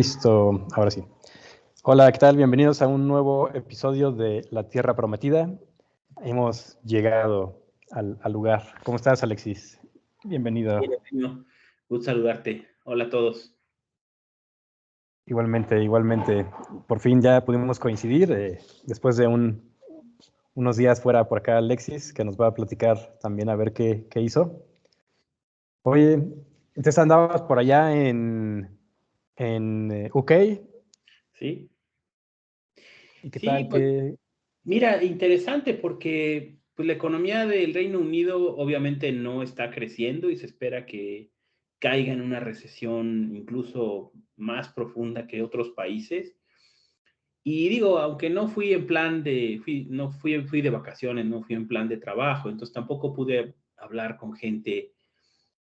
Listo, ahora sí. Hola, ¿qué tal? Bienvenidos a un nuevo episodio de La Tierra Prometida. Hemos llegado al lugar. ¿Cómo estás, Alexis? Bienvenido. Bien, gusto saludarte. Hola a todos. Igualmente. Por fin ya pudimos coincidir después de unos días fuera por acá, Alexis, que nos va a platicar también a ver qué hizo. Oye, entonces andabas por allá en UK. Sí, ¿Y qué sí, tal? pues mira, interesante porque pues, la economía del Reino Unido obviamente no está creciendo y se espera que caiga en una recesión incluso más profunda que otros países. Y digo, aunque no fui en plan no fui de vacaciones, no fui en plan de trabajo, entonces tampoco pude hablar con gente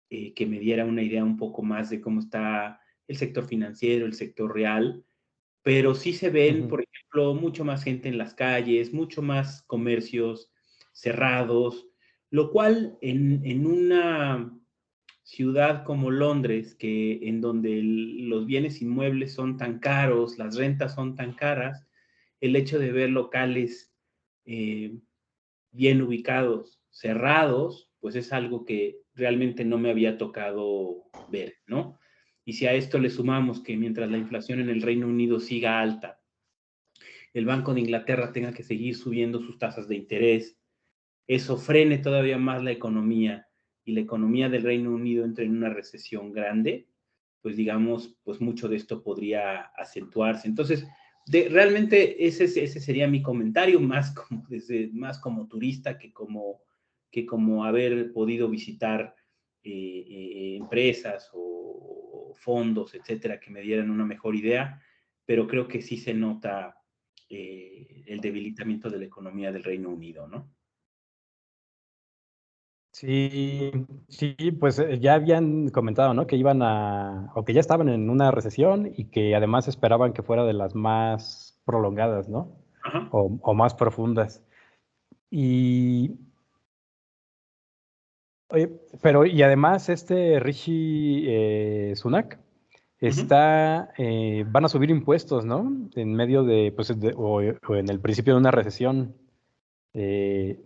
que me diera una idea un poco más de cómo está el sector financiero, el sector real, pero sí se ven, Ujú. por ejemplo, mucho más gente en las calles, mucho más comercios cerrados, lo cual en una ciudad como Londres, en donde los bienes inmuebles son tan caros, las rentas son tan caras, el hecho de ver locales eh, bien ubicados, cerrados, pues es algo que realmente no me había tocado ver, ¿no? Y si a esto le sumamos que mientras la inflación en el Reino Unido siga alta, el Banco de Inglaterra tenga que seguir subiendo sus tasas de interés, eso frene todavía más la economía y la economía del Reino Unido entre en una recesión grande, pues digamos, pues mucho de esto podría acentuarse. Entonces, realmente ese sería mi comentario, más como turista que como haber podido visitar empresas o fondos, etcétera, que me dieran una mejor idea, pero creo que sí se nota el debilitamiento de la economía del Reino Unido, ¿no? Sí, sí, pues ya habían comentado, ¿no? Que o que ya estaban en una recesión y que además esperaban que fuera de las más prolongadas, ¿no? Ajá. O más profundas. Y, oye, y además Rishi Sunak Uh-huh. van a subir impuestos, ¿no? En medio o en el principio de una recesión. Eh,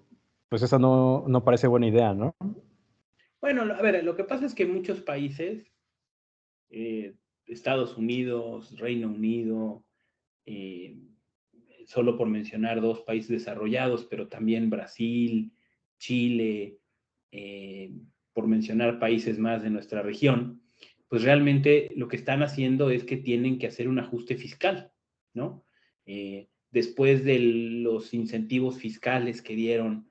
pues eso no parece buena idea, ¿no? Bueno, a ver, lo que pasa es que muchos países, Estados Unidos, Reino Unido, eh, solo por mencionar dos países desarrollados, pero también Brasil, Chile, eh, por mencionar países más de nuestra región, pues realmente lo que están haciendo es que tienen que hacer un ajuste fiscal, ¿no? Después de los incentivos fiscales que dieron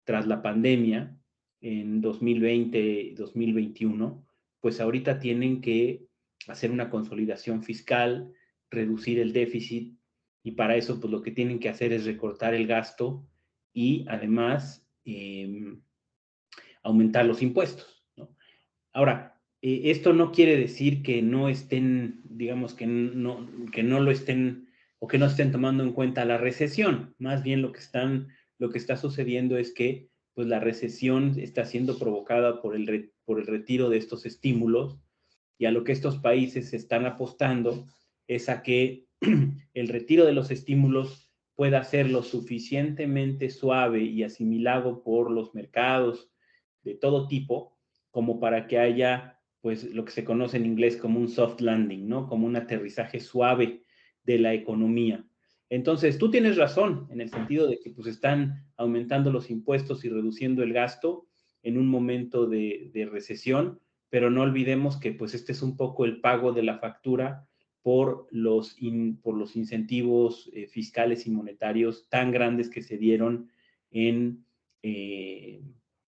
tras la pandemia en 2020 y 2021, pues ahorita tienen que hacer una consolidación fiscal, reducir el déficit, y para eso pues lo que tienen que hacer es recortar el gasto y además aumentar los impuestos, ¿no? Ahora, esto no quiere decir que no estén, digamos, que no lo estén o que no estén tomando en cuenta la recesión. Más bien lo que está sucediendo es que pues la recesión está siendo provocada por el retiro de estos estímulos, y a lo que estos países están apostando es a que el retiro de los estímulos pueda ser lo suficientemente suave y asimilado por los mercados de todo tipo como para que haya pues lo que se conoce en inglés como un soft landing, ¿no? Como un aterrizaje suave de la economía. Entonces, tú tienes razón en el sentido de que pues están aumentando los impuestos y reduciendo el gasto en un momento de recesión, pero no olvidemos que pues este es un poco el pago de la factura por los incentivos fiscales y monetarios tan grandes que se dieron eh,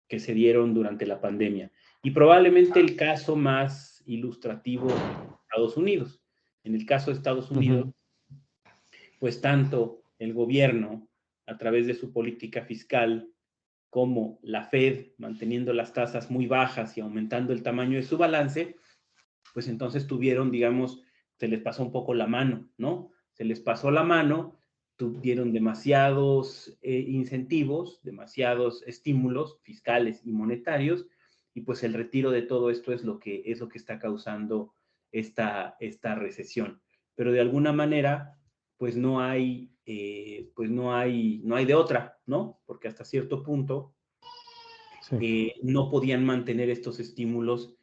que se dieron durante la pandemia. Y probablemente el caso más ilustrativo es Estados Unidos. En el caso de Estados Unidos, Ujú. pues tanto el gobierno, a través de su política fiscal, como la Fed, manteniendo las tasas muy bajas y aumentando el tamaño de su balance, pues entonces tuvieron, digamos, se les pasó un poco la mano, ¿no? Se les pasó la mano, tuvieron demasiados incentivos, demasiados estímulos fiscales y monetarios, y pues el retiro de todo esto es lo que está causando esta recesión. pero de alguna manera, pues no hay de otra, ¿no? Porque hasta cierto punto no podían mantener estos estímulos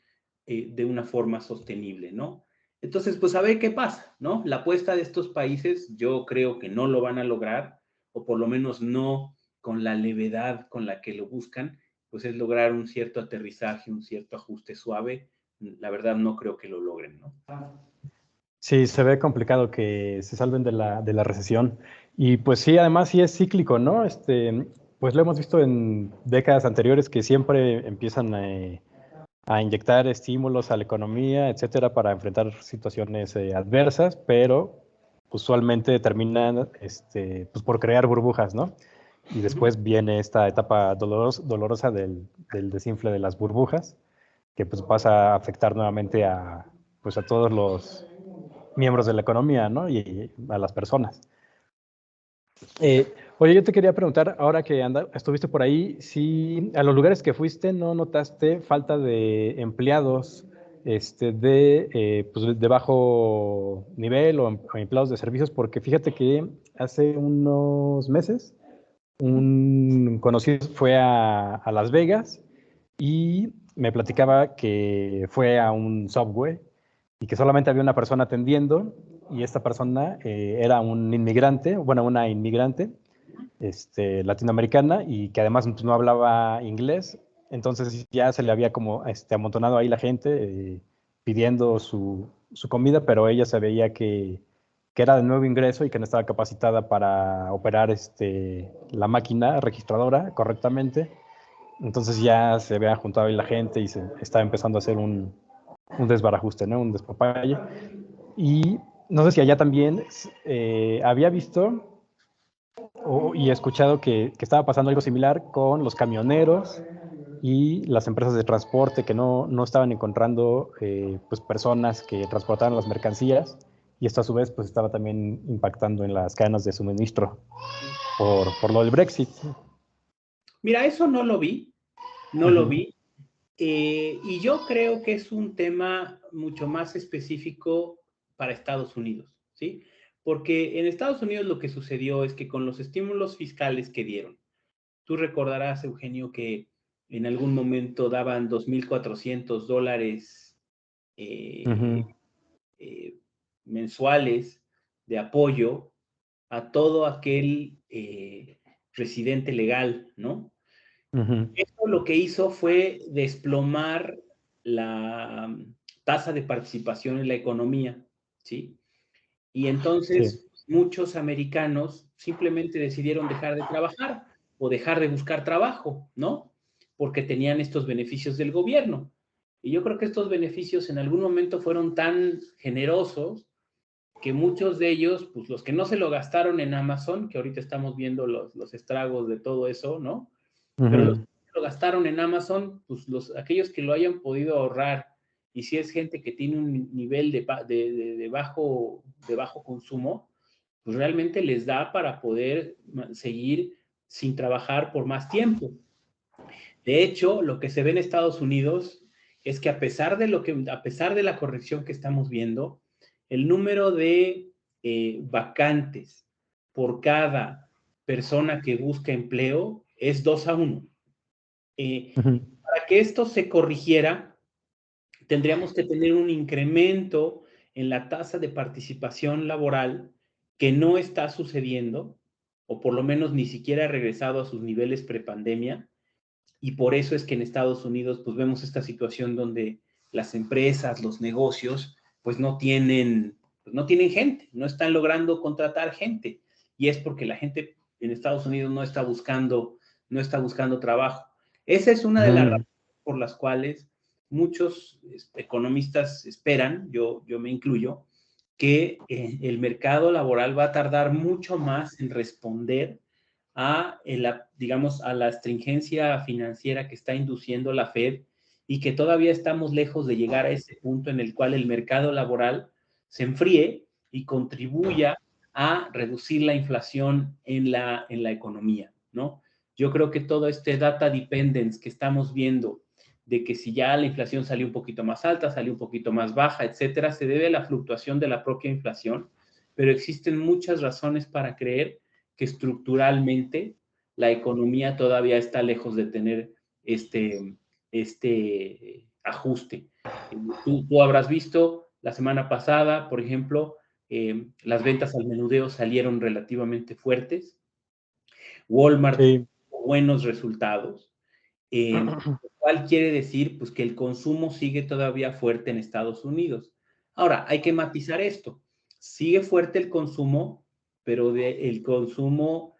de una forma sostenible, ¿no? Entonces, pues a ver qué pasa, ¿no? La apuesta de estos países yo creo que no lo van a lograr, o por lo menos no con la levedad con la que lo buscan, pues es lograr un cierto aterrizaje, un cierto ajuste suave. La verdad no creo que lo logren, ¿no? Sí, se ve complicado que se salven de la recesión. Y pues sí, además sí es cíclico, ¿no? Pues lo hemos visto en décadas anteriores que siempre empiezan a inyectar estímulos a la economía, etcétera, para enfrentar situaciones adversas, pero usualmente terminan pues por crear burbujas, ¿no? Y después viene esta etapa dolorosa del desinfle de las burbujas, que pues pasa a afectar nuevamente pues a todos los miembros de la economía, ¿no? Y a las personas. Oye, yo te quería preguntar, ahora que estuviste por ahí, si a los lugares que fuiste no notaste falta de empleados pues de bajo nivel o empleados de servicios, porque fíjate que hace unos meses un conocido fue a Las Vegas y me platicaba que fue a un Subway y que solamente había una persona atendiendo y esta persona era un inmigrante, bueno, una inmigrante latinoamericana y que además no hablaba inglés, entonces ya se le había como amontonado ahí la gente pidiendo su comida, pero ella se veía que era de nuevo ingreso y que no estaba capacitada para operar la máquina registradora correctamente. Entonces ya se había juntado ahí la gente y se estaba empezando a hacer un desbarajuste, ¿no? Un despapalle. Y no sé si allá también había visto y he escuchado que estaba pasando algo similar con los camioneros y las empresas de transporte que no estaban encontrando pues personas que transportaran las mercancías y esto a su vez pues estaba también impactando en las cadenas de suministro por lo del Brexit. Mira, eso no lo vi, no lo vi. Y yo creo que es un tema mucho más específico para Estados Unidos, ¿sí? Porque en Estados Unidos lo que sucedió es que con los estímulos fiscales que dieron, tú recordarás, Eugenio, que en algún momento daban $2,400 mensuales de apoyo a todo aquel residente legal, ¿no? Esto lo que hizo fue desplomar la tasa de participación en la economía, ¿sí? Y entonces muchos americanos simplemente decidieron dejar de trabajar o dejar de buscar trabajo, ¿no? Porque tenían estos beneficios del gobierno. Y yo creo que estos beneficios en algún momento fueron tan generosos que muchos de ellos, pues los que no se lo gastaron en Amazon, que ahorita estamos viendo los estragos de todo eso, ¿no? Pero los que lo gastaron en Amazon, pues aquellos que lo hayan podido ahorrar, y si es gente que tiene un nivel de bajo consumo, pues realmente les da para poder seguir sin trabajar por más tiempo. De hecho, lo que se ve en Estados Unidos es que a pesar de la corrección que estamos viendo, el número de vacantes por cada persona que busca empleo es 2-1. Para que esto se corrigiera, tendríamos que tener un incremento en la tasa de participación laboral que no está sucediendo, o por lo menos ni siquiera ha regresado a sus niveles prepandemia, y por eso es que en Estados Unidos pues vemos esta situación donde las empresas, los negocios, pues no tienen gente, no están logrando contratar gente, y es porque la gente en Estados Unidos no está buscando trabajo. Esa es una de las razones por las cuales muchos economistas esperan, yo me incluyo, que el mercado laboral va a tardar mucho más en responder digamos, a la astringencia financiera que está induciendo la Fed, y que todavía estamos lejos de llegar a ese punto en el cual el mercado laboral se enfríe y contribuya a reducir la inflación en la economía, ¿no? Yo creo que todo este data dependence que estamos viendo de que si ya la inflación salió un poquito más alta, salió un poquito más baja, etcétera, se debe a la fluctuación de la propia inflación, pero existen muchas razones para creer que estructuralmente la economía todavía está lejos de tener este ajuste. Tú habrás visto la semana pasada, por ejemplo, las ventas al menudeo salieron relativamente fuertes. Walmart Sí. tuvo buenos resultados, lo cual quiere decir pues, que el consumo sigue todavía fuerte en Estados Unidos. Ahora, hay que matizar esto. Sigue fuerte el consumo, pero el consumo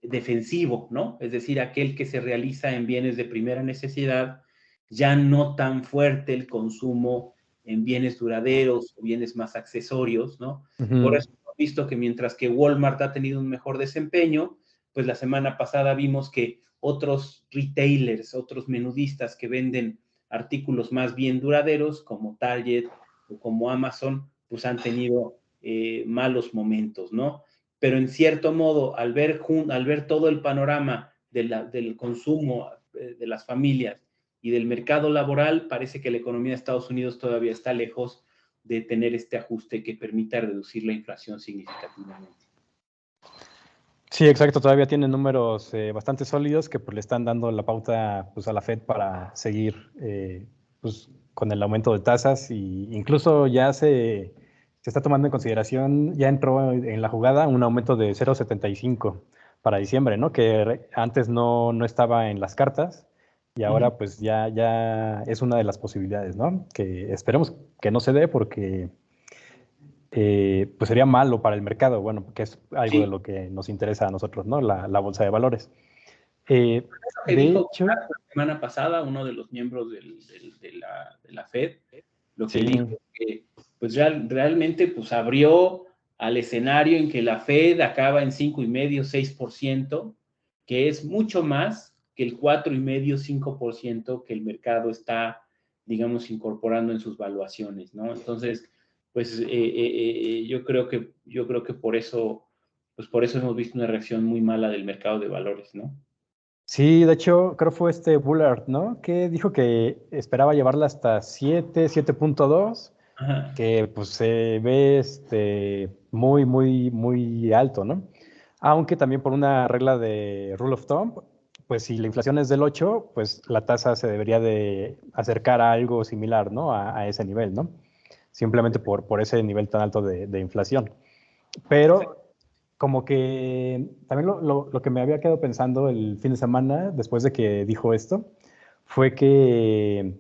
defensivo, ¿no? Es decir, aquel que se realiza en bienes de primera necesidad, ya no tan fuerte el consumo en bienes duraderos o bienes más accesorios, ¿no? Por eso hemos visto que mientras que Walmart ha tenido un mejor desempeño, pues la semana pasada vimos que otros retailers, otros menudistas que venden artículos más bien duraderos, como Target o como Amazon, pues han tenido malos momentos, ¿no? Pero en cierto modo, al ver todo el panorama del consumo de las familias y del mercado laboral, parece que la economía de Estados Unidos todavía está lejos de tener este ajuste que permita reducir la inflación significativamente. Sí, exacto. Todavía tienen números bastante sólidos que pues, le están dando la pauta pues, a la Fed para seguir pues, con el aumento de tasas, y incluso ya se está tomando en consideración, ya entró en la jugada un aumento de 0,75 para diciembre, ¿no? Que antes no estaba en las cartas, y ahora pues ya es una de las posibilidades, ¿no? Que esperemos que no se dé, porque pues sería malo para el mercado, bueno, porque es algo de Sí, lo que nos interesa a nosotros, ¿no? La bolsa de valores. eso que De dijo hecho, la semana pasada uno de los miembros de la Fed, lo que dijo sí, que pues realmente pues abrió al escenario en que la Fed acaba en 5,5, 6%, que es mucho más que el 4,5, 5% que el mercado está, digamos, incorporando en sus valuaciones, ¿no? Entonces, pues yo creo que pues por eso hemos visto una reacción muy mala del mercado de valores, ¿no? sí, de hecho, creo fue Bullard, ¿no? Que dijo que esperaba llevarla hasta 7.2, Ajá. que pues se ve muy alto, ¿no? Aunque también por una regla de rule of thumb, pues si la inflación es del 8, pues la tasa se debería de acercar a algo similar, ¿no? A ese nivel, ¿no? Simplemente por ese nivel tan alto de inflación. Pero como que también lo que me había quedado pensando el fin de semana, después de que dijo esto, fue que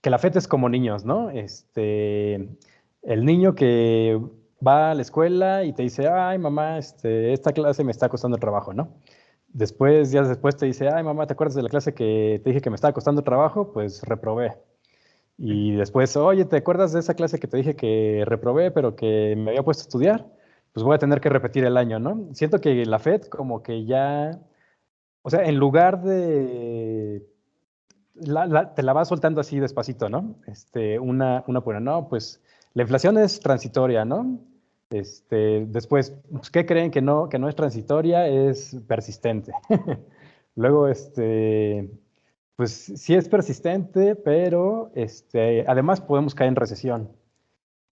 la FED es como niños, ¿no? El niño que va a la escuela y te dice, ay, mamá, esta clase me está costando trabajo, ¿no? Después, días después te dice, ay, mamá, ¿te acuerdas de la clase que te dije que me estaba costando trabajo? Pues reprobé. Y después, oye, ¿te acuerdas de esa clase que te dije que reprobé, pero que me había puesto a estudiar? Pues voy a tener que repetir el año, ¿no? Siento que la FED como que ya, o sea, en lugar de, te la va soltando así despacito, ¿no? Una pura, no, pues la inflación es transitoria, ¿no? Después, pues, ¿qué creen que no es transitoria? Es persistente. Luego, pues sí es persistente, pero además podemos caer en recesión.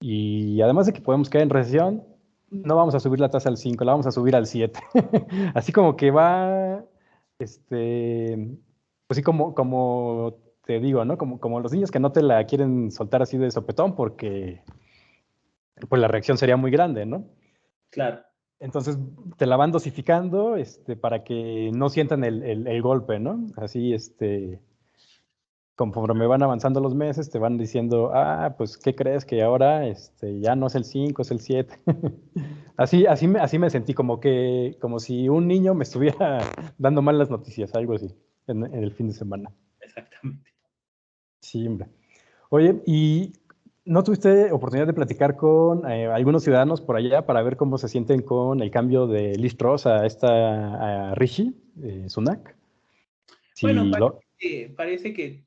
Y además de que podemos caer en recesión, no vamos a subir la tasa al 5, la vamos a subir al 7. Así como que va, pues sí, como te digo, ¿no? Como los niños que no te la quieren soltar así de sopetón, porque pues la reacción sería muy grande, ¿no? Claro. Entonces te la van dosificando, para que no sientan el golpe, ¿no? Así, conforme van avanzando los meses, te van diciendo, ah, pues, ¿qué crees? Que ahora ya no es el 5, es el 7. Así me sentí, como si un niño me estuviera dando malas noticias, algo así, en el fin de semana. Exactamente. Sí, hombre. Oye, ¿y no tuviste oportunidad de platicar con algunos ciudadanos por allá para ver cómo se sienten con el cambio de Liz Truss a Rishi Sunak? Bueno, Si lo... parece que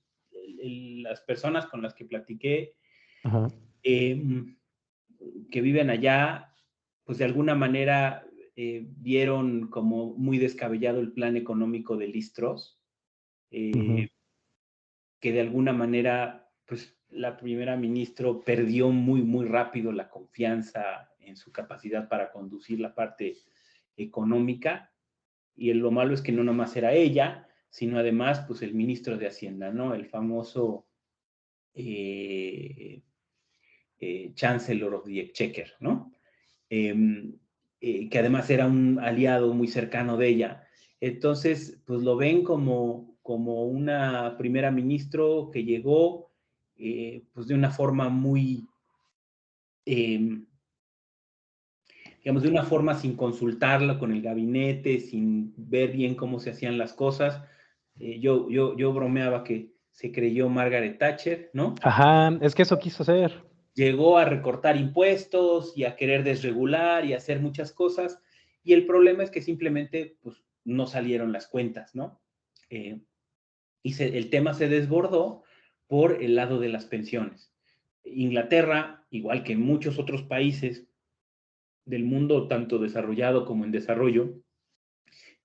las personas con las que platiqué Ajá. eh, que viven allá, pues de alguna manera vieron como muy descabellado el plan económico de Liz Truss. Ujú. que de alguna manera, pues la primera ministra perdió muy, muy rápido la confianza en su capacidad para conducir la parte económica, y lo malo es que no nomás era ella, sino además, pues el ministro de Hacienda, ¿no? El famoso Chancellor of the Exchequer, ¿no? Que además era un aliado muy cercano de ella. Entonces, pues lo ven como una primera ministro que llegó pues de una forma muy, digamos, de una forma sin consultarla con el gabinete, sin ver bien cómo se hacían las cosas. Yo bromeaba que se creyó Margaret Thatcher, ¿no? Ajá, es que eso quiso hacer. Llegó a recortar impuestos y a querer desregular y a hacer muchas cosas, y el problema es que simplemente pues, no salieron las cuentas, ¿no? El tema se desbordó por el lado de las pensiones. Inglaterra, igual que muchos otros países del mundo, tanto desarrollado como en desarrollo,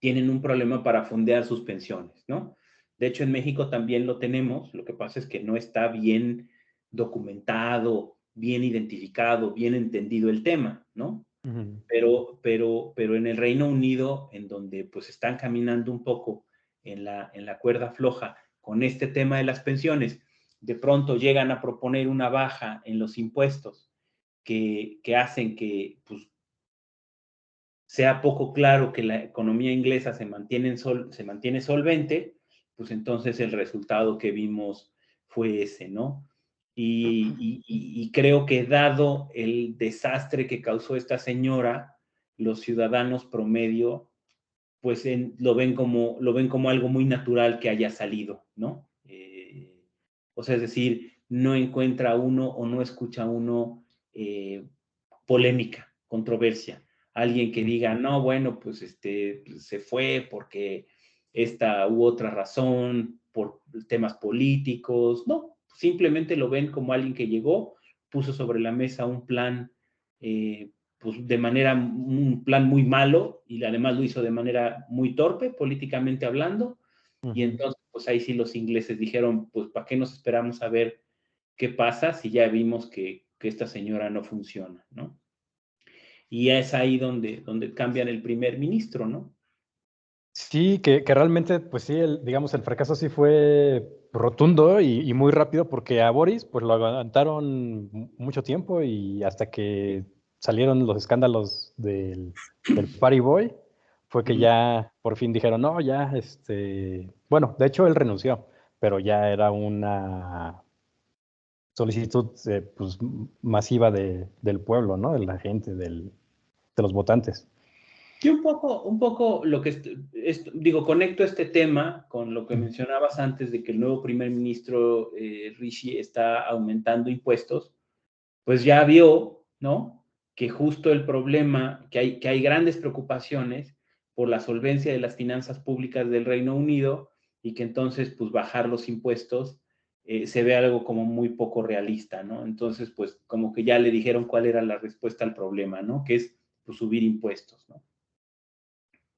tienen un problema para fondear sus pensiones, ¿no? De hecho, en México también lo tenemos, lo que pasa es que no está bien documentado, bien identificado, bien entendido el tema, ¿no? Ujú. Pero en el Reino Unido, en donde pues están caminando un poco en la cuerda floja con este tema de las pensiones, de pronto llegan a proponer una baja en los impuestos que hacen que pues, sea poco claro que la economía inglesa se mantiene solvente, pues entonces el resultado que vimos fue ese, ¿no? Y creo que dado el desastre que causó esta señora, los ciudadanos promedio, pues lo ven como algo muy natural que haya salido, ¿no? O sea, es decir, no encuentra uno o no escucha uno polémica, controversia. Alguien que diga, no, bueno, pues se fue porque esta u otra razón, por temas políticos, no, simplemente lo ven como alguien que llegó, puso sobre la mesa un plan, pues un plan muy malo, y además lo hizo de manera muy torpe, políticamente hablando, y Ujú. entonces, pues ahí sí los ingleses dijeron, pues, ¿para qué nos esperamos a ver qué pasa si ya vimos que esta señora no funciona, ¿no? Y es ahí donde cambian el primer ministro, ¿no? Sí, que realmente, pues sí, digamos, el fracaso sí fue rotundo y muy rápido porque a Boris, pues lo aguantaron mucho tiempo y hasta que salieron los escándalos del Party Boy, fue que Ujú. ya por fin dijeron, no, ya, bueno, de hecho él renunció, pero ya era una solicitud, pues, masiva del pueblo, ¿no? De la gente, de los votantes. Y un poco lo que digo, conecto este tema con lo que Ujú. mencionabas antes de que el nuevo primer ministro Rishi está aumentando impuestos, pues ya vio, ¿no? Que justo el problema, que hay grandes preocupaciones por la solvencia de las finanzas públicas del Reino Unido, y que entonces, pues bajar los impuestos se ve algo como muy poco realista, ¿no? Entonces, pues como que ya le dijeron cuál era la respuesta al problema, ¿no? Que es pues, subir impuestos, ¿no?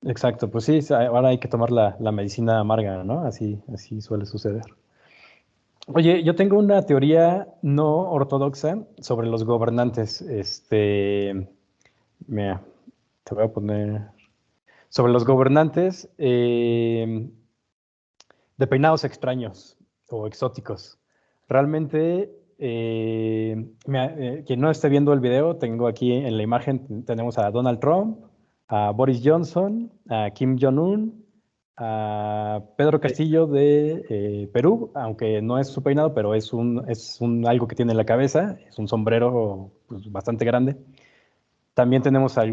Exacto, pues sí, ahora hay que tomar la medicina amarga, ¿no? Así suele suceder. Oye, yo tengo una teoría no ortodoxa sobre los gobernantes. Mira, te voy a poner sobre los gobernantes de peinados extraños o exóticos. Realmente, quien no esté viendo el video, tengo aquí en la imagen, tenemos a Donald Trump, a Boris Johnson, a Kim Jong-un, a Pedro Castillo de Perú, aunque no es su peinado, pero es algo que tiene en la cabeza, es un sombrero pues, bastante grande. También tenemos a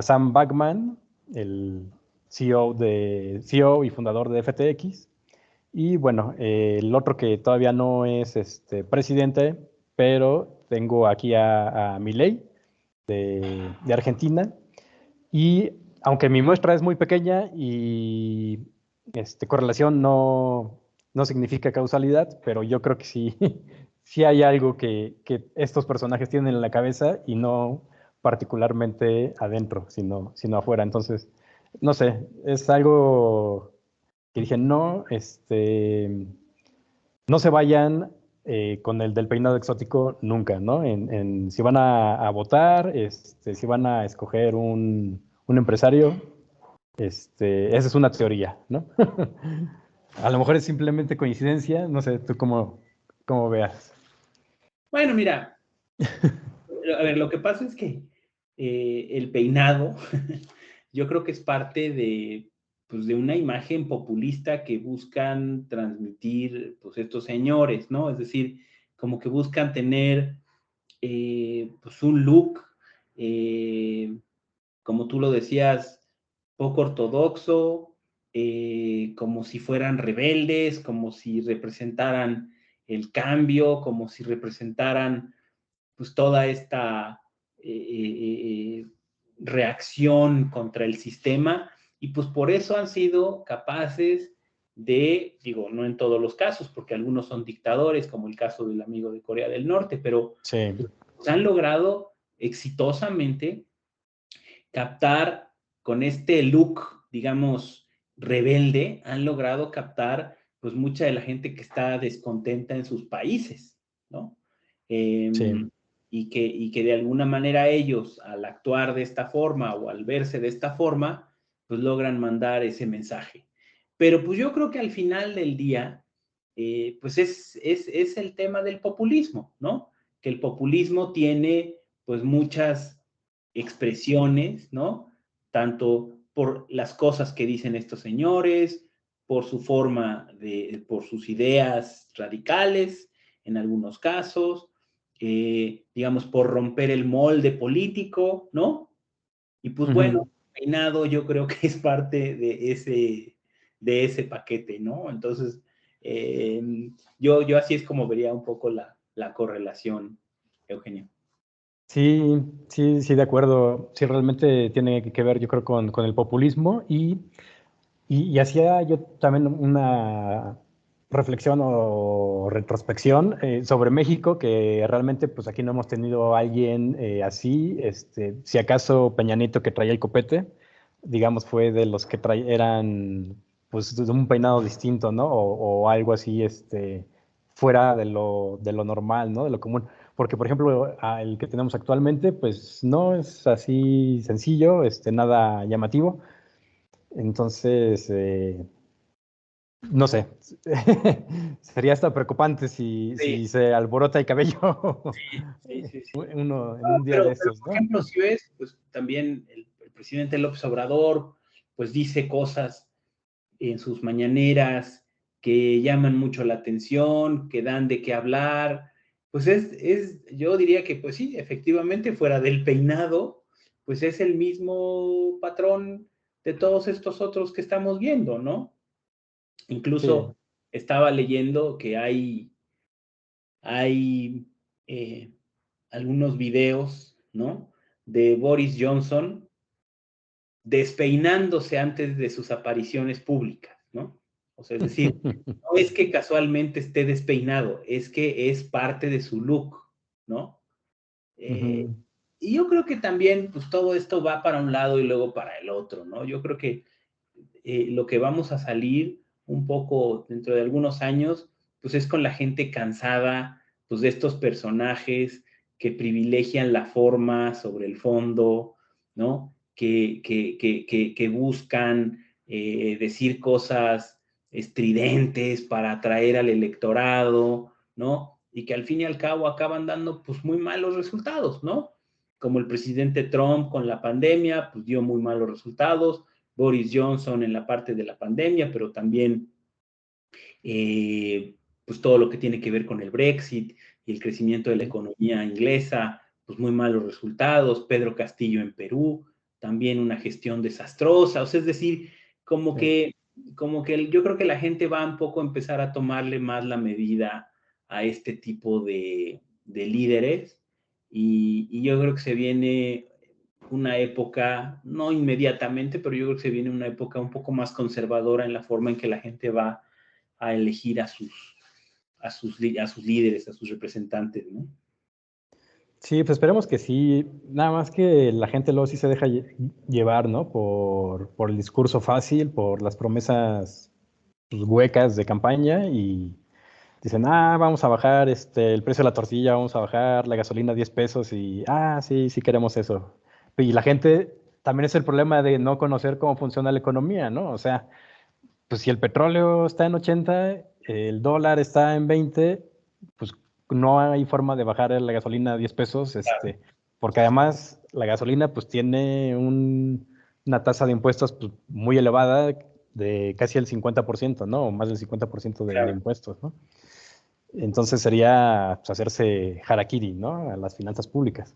Sam Bankman, el CEO y fundador de FTX. Y bueno, el otro que todavía no es presidente, pero tengo aquí a Milei de Argentina. Y aunque mi muestra es muy pequeña y correlación no significa causalidad, pero yo creo que sí, sí hay algo que estos personajes tienen en la cabeza y no particularmente adentro, sino afuera. Entonces, no sé, es algo que dije, no, no se vayan con el del peinado exótico nunca, ¿no? Si van a votar, si van a escoger un empresario, esa es una teoría, ¿no? A lo mejor es simplemente coincidencia, no sé, tú cómo veas. Bueno, mira, a ver, lo que pasa es que el peinado, yo creo que es parte de, pues, de una imagen populista que buscan transmitir, pues, estos señores, ¿no? Es decir, como que buscan tener, pues, un look, como tú lo decías, poco ortodoxo, como si fueran rebeldes, como si representaran el cambio, como si representaran pues toda esta reacción contra el sistema y pues por eso han sido capaces de, digo, no en todos los casos, porque algunos son dictadores, como el caso del amigo de Corea del Norte, pero Sí. pues, han logrado exitosamente captar con este look, digamos, rebelde, han logrado captar pues mucha de la gente que está descontenta en sus países, ¿no? Sí. Y que de alguna manera ellos, al actuar de esta forma o al verse de esta forma, pues logran mandar ese mensaje. Pero pues yo creo que al final del día, pues es el tema del populismo, ¿no? Que el populismo tiene pues muchas expresiones, ¿no? Tanto por las cosas que dicen estos señores, por su forma por sus ideas radicales, en algunos casos, digamos, por romper el molde político, ¿no? Y pues bueno, peinado yo creo que es parte de ese paquete, ¿no? Entonces, yo así es como vería un poco la correlación, Eugenio. Sí, sí, sí, de acuerdo. Sí, realmente tiene que ver, yo creo, con el populismo y hacía yo también una reflexión o retrospección sobre México, que realmente pues aquí no hemos tenido a alguien así, si acaso Peña Nieto que traía el copete, digamos, fue de los que eran pues de un peinado distinto, ¿no? O algo así, fuera de lo normal, ¿no? De lo común. Porque, por ejemplo, el que tenemos actualmente, pues no es así sencillo, nada llamativo. Entonces, no sé, sería hasta preocupante si Sí, se alborota el cabello sí, sí, sí. uno en un día de Pero, estos, por ¿no? ejemplo, si ves, pues también el presidente López Obrador, pues dice cosas en sus mañaneras que llaman mucho la atención, que dan de qué hablar. Pues yo diría que, pues sí, efectivamente, fuera del peinado, pues es el mismo patrón de todos estos otros que estamos viendo, ¿no? Sí. Incluso estaba leyendo que hay algunos videos, ¿no? De Boris Johnson despeinándose antes de sus apariciones públicas, ¿no? O sea, es decir, no es que casualmente esté despeinado, es que es parte de su look, ¿no? Eh, Ujú. y yo creo que también, pues todo esto va para un lado y luego para el otro, ¿no? Yo creo que lo que vamos a salir un poco dentro de algunos años, pues es con la gente cansada, pues de estos personajes que privilegian la forma sobre el fondo, ¿no? Que buscan decir cosas estridentes para atraer al electorado, ¿no? Y que al fin y al cabo acaban dando pues muy malos resultados, ¿no? Como el presidente Trump con la pandemia, pues dio muy malos resultados, Boris Johnson en la parte de la pandemia, pero también pues todo lo que tiene que ver con el Brexit y el crecimiento de la economía inglesa, pues muy malos resultados, Pedro Castillo en Perú, también una gestión desastrosa, o sea, es decir, como Sí. que, como que yo creo que la gente va un poco a empezar a tomarle más la medida a este tipo de líderes y yo creo que se viene una época, no inmediatamente, pero yo creo que se viene una época un poco más conservadora en la forma en que la gente va a elegir a sus líderes, a sus representantes, ¿no? Sí, pues esperemos que sí. Nada más que la gente luego sí se deja llevar, ¿no? Por el discurso fácil, por las promesas pues, huecas de campaña y dicen, vamos a bajar el precio de la tortilla, vamos a bajar la gasolina a 10 pesos y, sí, sí queremos eso. Y la gente, también es el problema de no conocer cómo funciona la economía, ¿no? O sea, pues si el petróleo está en 80, el dólar está en 20, pues no hay forma de bajar la gasolina a 10 pesos, porque además la gasolina pues tiene una tasa de impuestos pues, muy elevada de casi el 50%, ¿no? O más del 50% de Claro. impuestos, ¿no? Entonces sería pues, hacerse harakiri, ¿no? A las finanzas públicas.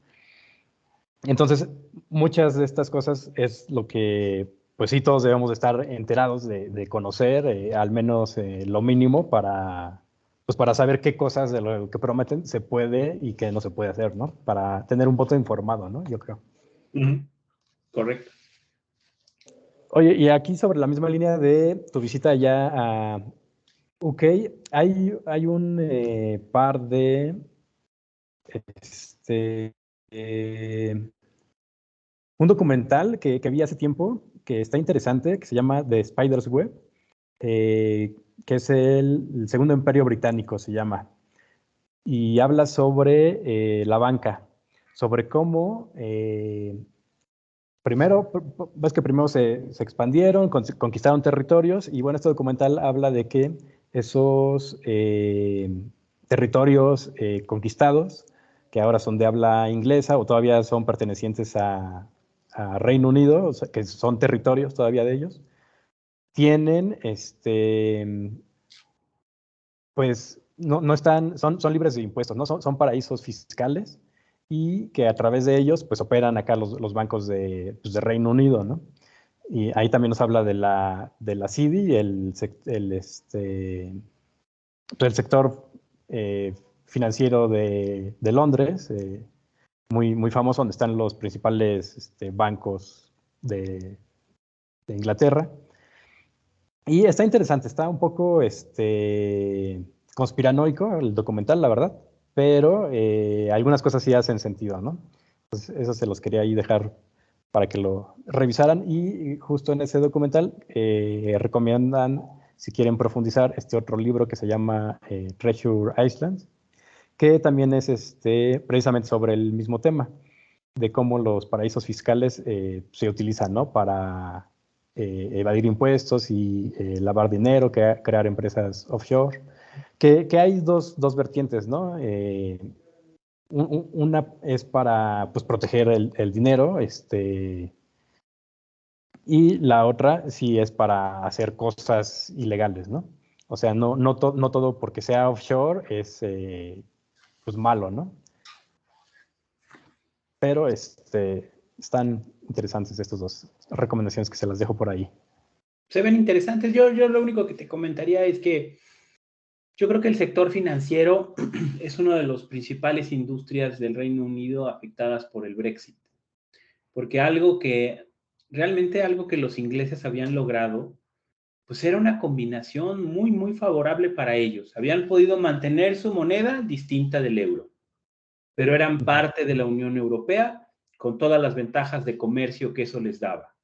Entonces, muchas de estas cosas es lo que, pues sí, todos debemos de estar enterados de conocer, al menos lo mínimo pues para saber qué cosas de lo que prometen se puede y qué no se puede hacer, ¿no? Para tener un voto informado, ¿no? Yo creo. Correcto. Oye, y aquí sobre la misma línea de tu visita allá a UK, hay un par de, este, eh, un documental que vi hace tiempo que está interesante, que se llama The Spider's Web, que es el Segundo Imperio Británico, se llama. Y habla sobre la banca, sobre cómo, primero, ves que primero se expandieron, conquistaron territorios, y bueno, este documental habla de que esos territorios conquistados, que ahora son de habla inglesa o todavía son pertenecientes a Reino Unido, o sea, que son territorios todavía de ellos, tienen, pues, no están, son libres de impuestos, ¿no? Son paraísos fiscales y que a través de ellos, pues, operan acá los bancos pues, de Reino Unido, ¿no? Y ahí también nos habla de la CIDI, pues, el sector financiero de Londres, muy, muy famoso, donde están los principales bancos de Inglaterra. Y está interesante, está un poco conspiranoico el documental, la verdad, pero algunas cosas sí hacen sentido, ¿no? Entonces, eso se los quería ahí dejar para que lo revisaran. Y justo en ese documental recomiendan, si quieren profundizar, este otro libro que se llama Treasure Island, que también es precisamente sobre el mismo tema, de cómo los paraísos fiscales se utilizan, ¿no? Para evadir impuestos y lavar dinero, crear empresas offshore, que hay dos vertientes, ¿no? Una es para pues, proteger el dinero, y la otra sí es para hacer cosas ilegales, ¿no? O sea, no todo porque sea offshore es pues malo, ¿no? Pero están interesantes estas dos recomendaciones que se las dejo por ahí. Se ven interesantes. Yo lo único que te comentaría es que yo creo que el sector financiero es una de las principales industrias del Reino Unido afectadas por el Brexit. Porque realmente algo que los ingleses habían logrado, pues era una combinación muy, muy favorable para ellos. Habían podido mantener su moneda distinta del euro, pero eran parte de la Unión Europea con todas las ventajas de comercio que eso les daba.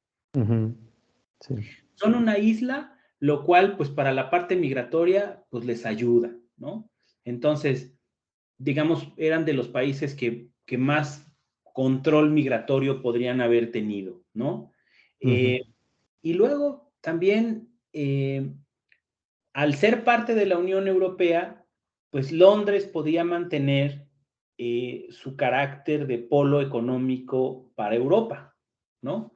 Sí. Son una isla, lo cual, pues para la parte migratoria, pues les ayuda, ¿no? Entonces, digamos, eran de los países que más control migratorio podrían haber tenido, ¿no? Y luego también, al ser parte de la Unión Europea, pues Londres podía mantener su carácter de polo económico para Europa, ¿no?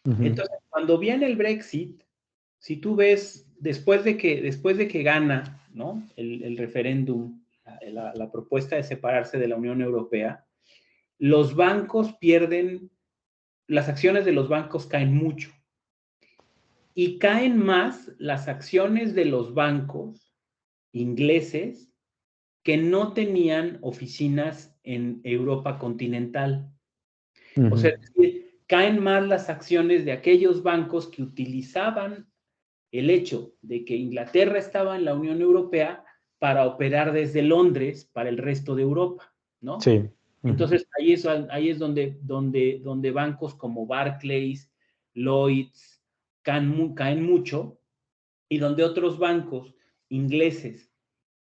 Entonces, cuando viene el Brexit, si tú ves, después de que gana, ¿no? el referéndum, la propuesta de separarse de la Unión Europea, los bancos pierden, las acciones de los bancos caen mucho. Y caen más las acciones de los bancos ingleses que no tenían oficinas en Europa continental. O sea, es decir, caen más las acciones de aquellos bancos que utilizaban el hecho de que Inglaterra estaba en la Unión Europea para operar desde Londres para el resto de Europa, ¿no? Sí. Entonces, ahí es donde bancos como Barclays, Lloyds, caen mucho, y donde otros bancos ingleses,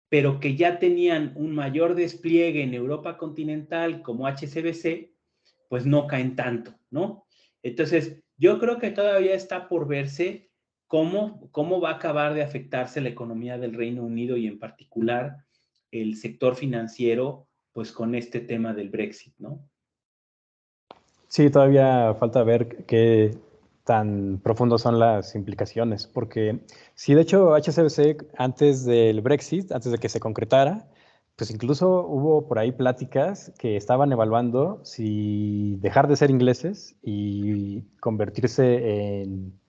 pero que ya tenían un mayor despliegue en Europa continental como HSBC, pues no caen tanto, ¿no? Entonces, yo creo que todavía está por verse cómo va a acabar de afectarse la economía del Reino Unido y en particular el sector financiero, pues con este tema del Brexit, ¿no? Sí, todavía falta ver qué tan profundos son las implicaciones, porque sí, de hecho, HSBC antes del Brexit, antes de que se concretara, pues incluso hubo por ahí pláticas que estaban evaluando si dejar de ser ingleses y convertirse en,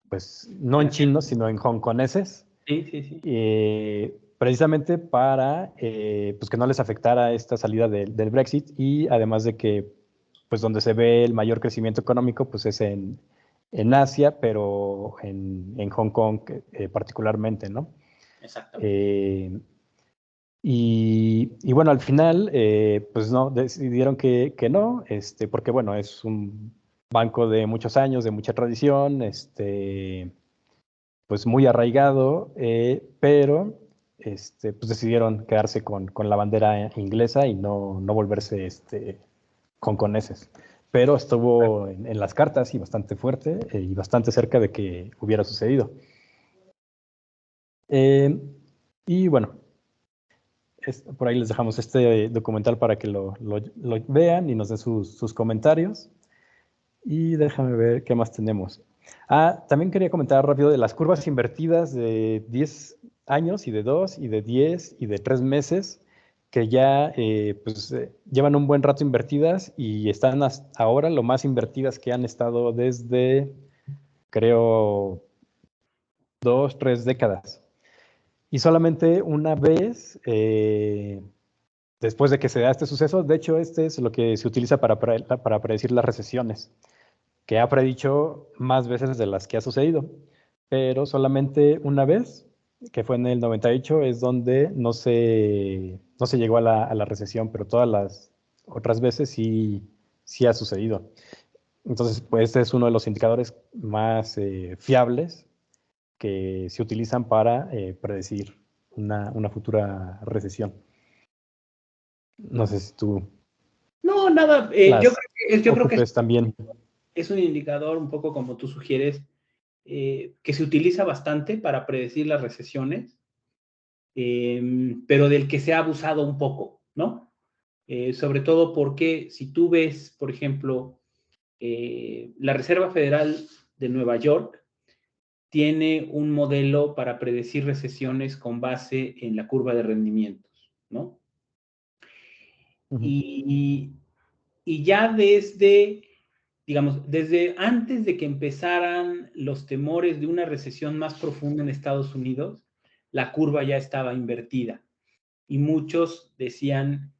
pues, no en chinos, sino en hongkoneses, Sí, sí, sí. precisamente para pues que no les afectara esta salida del Brexit y además de que pues donde se ve el mayor crecimiento económico pues es en Asia, pero en Hong Kong particularmente, ¿no? Exactamente. Y bueno, al final, pues no, decidieron que no, porque bueno, es un banco de muchos años, de mucha tradición, pues muy arraigado, pero pues decidieron quedarse con la bandera inglesa y no volverse hongkoneses. Pero estuvo en las cartas y bastante fuerte y bastante cerca de que hubiera sucedido. Y bueno, por ahí les dejamos este documental para que lo vean y nos den sus comentarios. Y déjame ver qué más tenemos. Ah, también quería comentar rápido de las curvas invertidas de 10 años y de 2 y de 10 y de 3 meses que ya pues, llevan un buen rato invertidas y están hasta ahora lo más invertidas que han estado desde, creo, 2, 3 décadas. Y solamente una vez, después de que se da este suceso, de hecho este es lo que se utiliza para predecir las recesiones, que ha predicho más veces de las que ha sucedido, pero solamente una vez, que fue en el 98, es donde no se llegó a la recesión, pero todas las otras veces sí ha sucedido. Entonces, pues este es uno de los indicadores más fiables que se utilizan para predecir una futura recesión. No sé si tú No, nada, las yo creo que ocupes también. es un indicador un poco como tú sugieres, que se utiliza bastante para predecir las recesiones, pero del que se ha abusado un poco, ¿no? Sobre todo porque si tú ves, por ejemplo, la Reserva Federal de Nueva York tiene un modelo para predecir recesiones con base en la curva de rendimientos, ¿no? Uh-huh. Y ya desde antes de que empezaran los temores de una recesión más profunda en Estados Unidos, la curva ya estaba invertida. Y muchos decían,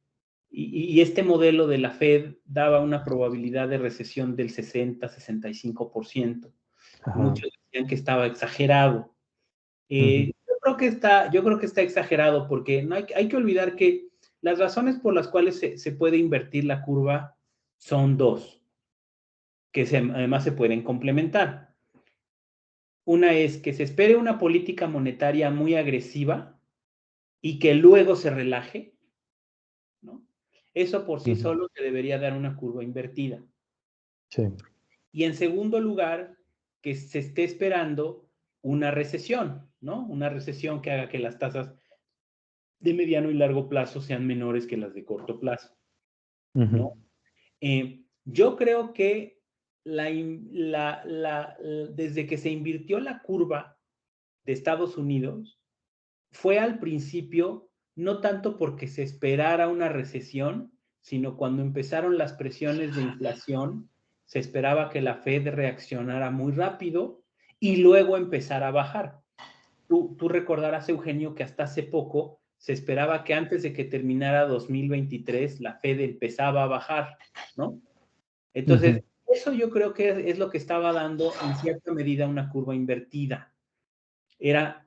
y este modelo de la Fed daba una probabilidad de recesión del 60-65%. Ajá. Muchos decían que estaba exagerado. Uh-huh. Yo creo que está exagerado porque no hay que olvidar que las razones por las cuales se puede invertir la curva son dos, que además se pueden complementar. Una es que se espere una política monetaria muy agresiva y que luego se relaje, ¿no? Eso por sí Uh-huh. solo te debería dar una curva invertida. Sí. Y en segundo lugar, que se esté esperando una recesión, ¿no? Una recesión que haga que las tasas de mediano y largo plazo sean menores que las de corto plazo, Uh-huh. ¿no? Yo creo que desde que se invirtió la curva de Estados Unidos, fue al principio no tanto porque se esperara una recesión, sino cuando empezaron las presiones de inflación, se esperaba que la Fed reaccionara muy rápido y luego empezara a bajar. Tú recordarás, Eugenio, que hasta hace poco se esperaba que antes de que terminara 2023 la Fed empezaba a bajar, ¿no? Uh-huh. Entonces, eso yo creo que es lo que estaba dando en cierta medida una curva invertida. Era,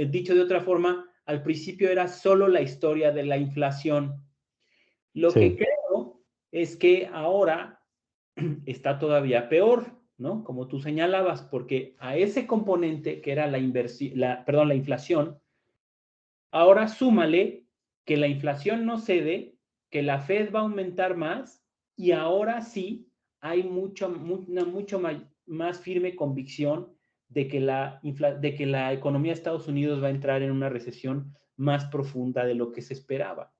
dicho de otra forma, al principio era solo la historia de la inflación. Lo que Sí. creo es que ahora está todavía peor, ¿no? Como tú señalabas, porque a ese componente que era la inflación, ahora súmale que la inflación no cede, que la Fed va a aumentar más y ahora sí hay una mucho más firme convicción de que de que la economía de Estados Unidos va a entrar en una recesión más profunda de lo que se esperaba,